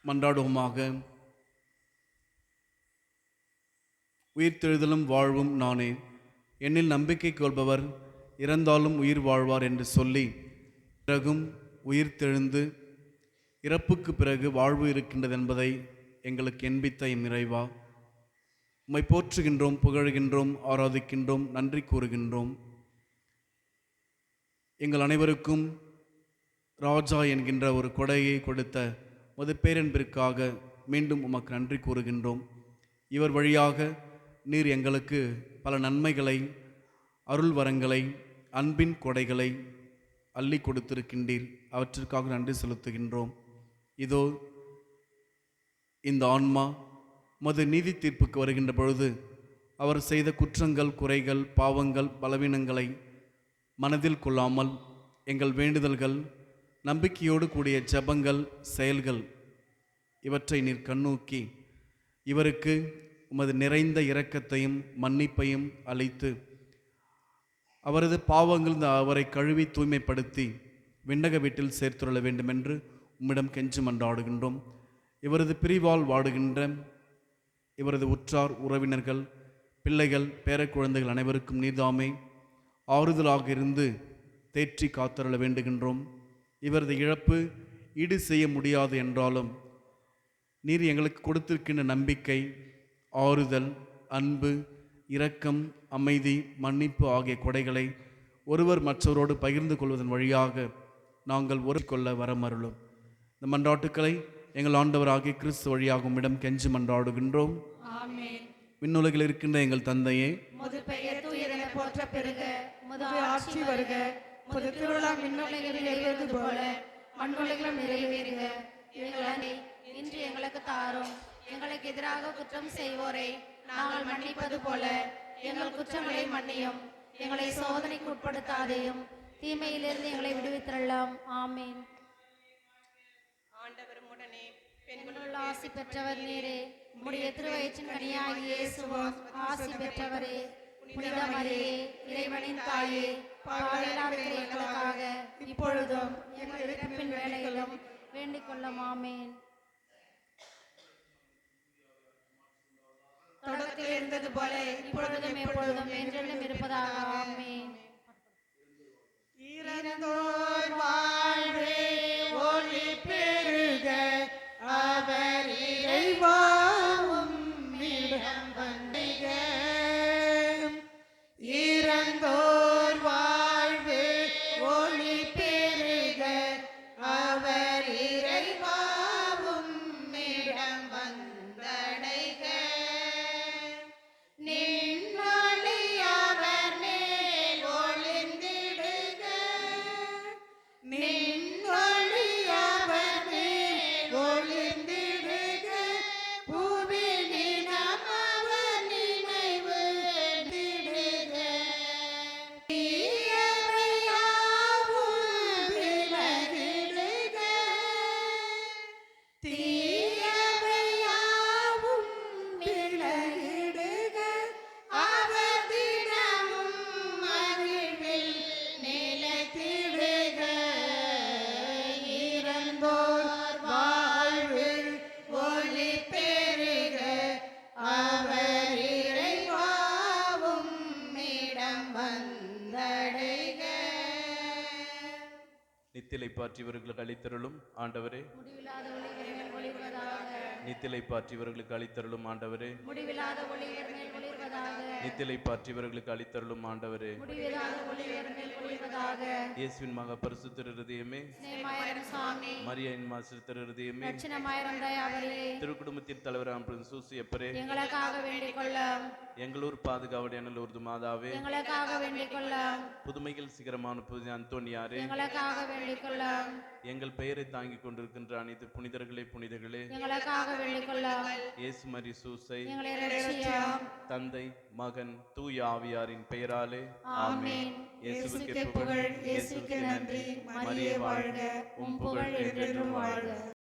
B: மன்றாடுவோமாக. உயிர்த்தெழுதலும் வாழ்வும் நானே, என்னில் நம்பிக்கை கொள்பவர் இறந்தாலும் உயிர் வாழ்வார் என்று சொல்லி பிறகும் உயிர்த்தெழுந்து இறப்புக்கு பிறகு வாழ்வு இருக்கின்றது என்பதை எங்களுக்கு எண்பித்த இறைவா, உம்மை போற்றுகின்றோம், புகழ்கின்றோம், ஆராதிக்கின்றோம், நன்றி கூறுகின்றோம். எங்கள் அனைவருக்கும் ராஜா என்கின்ற ஒரு கொடையை கொடுத்த மது பேரன்பிற்காக மீண்டும் உமக்கு நன்றி கூறுகின்றோம். இவர் வழியாக நீர் எங்களுக்கு பல நன்மைகளை, அருள் வரங்களை, அன்பின் கொடைகளை அள்ளி கொடுத்திருக்கின்றீர். அவற்றிற்காக நன்றி செலுத்துகின்றோம். இதோ இந்த ஆன்மா மது நீதி தீர்ப்புக்கு வருகின்ற பொழுது அவர் செய்த குற்றங்கள், குறைகள், பாவங்கள், பலவீனங்களை மனதில் கொள்ளாமல் எங்கள் வேண்டுதல்கள், நம்பிக்கையோடு கூடிய ஜெபங்கள், செயல்கள் இவற்றை நீர் கண்ணோக்கி இவருக்கு உமது நிறைந்த இரக்கத்தையும் மன்னிப்பையும் அளித்து அவரது பாவங்கள் அவரை கழுவி தூய்மைப்படுத்தி விண்ணக வீட்டில் சேர்த்துள்ள வேண்டுமென்று உம்மிடம் கெஞ்சி மன்றாடுகின்றோம். இவரது பிரிவால் வாடுகின்ற இவரது உற்றார் உறவினர்கள், பிள்ளைகள், பேரக்குழந்தைகள் அனைவருக்கும் நீர்தாமே ஆறுதலாக இருந்து தேற்றி காத்தருள வேண்டுகின்றோம். இவரது இழப்பு ஈடு செய்ய முடியாது என்றாலும் நீர் எங்களுக்கு கொடுத்திருக்கின்ற நம்பிக்கை, ஆறுதல், அன்பு, இரக்கம், அமைதி, மன்னிப்பு ஆகிய கொடைகளை ஒருவர் மற்றவரோடு பகிர்ந்து கொள்வதன் வழியாக நாங்கள் ஒரு கொள்ள வரமருளும். இந்த மன்றாட்டுக்களை எங்கள் ஆண்டவராகிய கிறிஸ்து வழியாக உம்மிடம் கெஞ்சி மன்றாடுகின்றோம். விண்ணுலகில் இருக்கின்ற எங்கள் தந்தையே,
D: உமது பெயர் தூயதென போற்ற பெறுக. உமது ஆட்சி வருக. உமது திருவிழம் விண்ணுலகில் நிறைவேறுவது போல மண்ணுலகிலும் நிறைவேறுக.
A: எங்களை இன்று எங்களுக்கு தாரும். எங்களுக்கு எதிராக குற்றம் செய்வோரை நாங்கள் மன்னிப்பது போல எங்கள் குற்றங்களை மன்னியும். எங்களை சோதனைக்கு உட்படுத்தாதையும் தீமையிலிருந்து எங்களை விடுவித்தரலாம். ஆமேன்.
C: ஆண்டவரும் உடனே
A: பெண்களுள் ஆசி பெற்றவர் நீரே, உம்முடைய திருவயிற்றின் கனியாகிய இயேசுவும் ஆசி பெற்றவரே. புனித மரியே, இறைவனின் தாயே, பாவிகளாகிய எங்களுக்காக இப்பொழுதும் எங்கள் இறப்பின் வேளையிலும் வேண்டிக் கொள்ளும். ஆமேன்.
D: தொடக்கத்தில் இருந்தது போல
A: இப்பொழுதும் எப்பொழுதும் என்றென்றும் இருப்பதாக. ஆமேன்.
D: இறந்தோர் வாழ்வே ஒளி பெருக. அவர் இறைவாவும் இடம் வந்திக. இறந்தோர் வாழ்வே ஒளி பெருக. அவர் இறைவாவும் இடம் வந்தடைக. நின்னொளி அவர் மேல்
B: நித்திலை பாற்றியவர்களுக்கு அளித்தருளும் ஆண்டவரே.
A: முடிவில்லாத ஒளிகள் மேல் ஒளிர்வதாக.
B: நித்திலை பாற்றியவர்களுக்கு அளித்தருளும் ஆண்டவரே.
A: முடிவில்லாத ஒளிகள் மேல் ஒளிர்வதாக.
B: நித்திலை பாற்றியவர்களுக்கு அளித்தருளும் ஆண்டவரே.
A: முடிவில்லாத ஒளிகள் மேல் ஒளிர்வதாக.
B: இயேசுவின் மகா பரிசுத்த இருதயமே,
A: சிநேகமாயிரம் சுவாமி,
B: மரியாயின் மாசித்த இருதயமே,
A: ரட்சணமாயிரம் தயாவரே,
B: திருக்குடும்பத்தின் தலைவராம் சூசியப்பரே,
A: எங்களுக்காக வேண்டிக் கொள்ளும்.
B: எங்களூர் பாதுகாவடி அனலூர்து மாதாவே,
A: எங்களுக்காக வேண்டிக் கொள்ளும்.
B: புதுமைகள் சிகரமான புனித அந்தோனியாரே,
A: எங்களுக்காக வேண்டிக் கொள்ளும்.
B: எங்கள் பெயரை தாங்கிக் கொண்டிருக்கின்ற அனைத்து புனிதர்களே புனிதர்களே,
A: எங்களுக்காக வேண்டிக் கொள்ளும்.
B: இயேசு மரி சூசை,
A: எங்களை ரட்சியும்.
B: தந்தை மகன் தூய ஆவியாரின் பெயராலே
A: ஆமென்.
B: இயேசுவுக்கே புகழ், இயேசுவுக்கே நன்றி. மரியே வாழ்க, உம் புகழ் என்றென்றும் வாழ்க.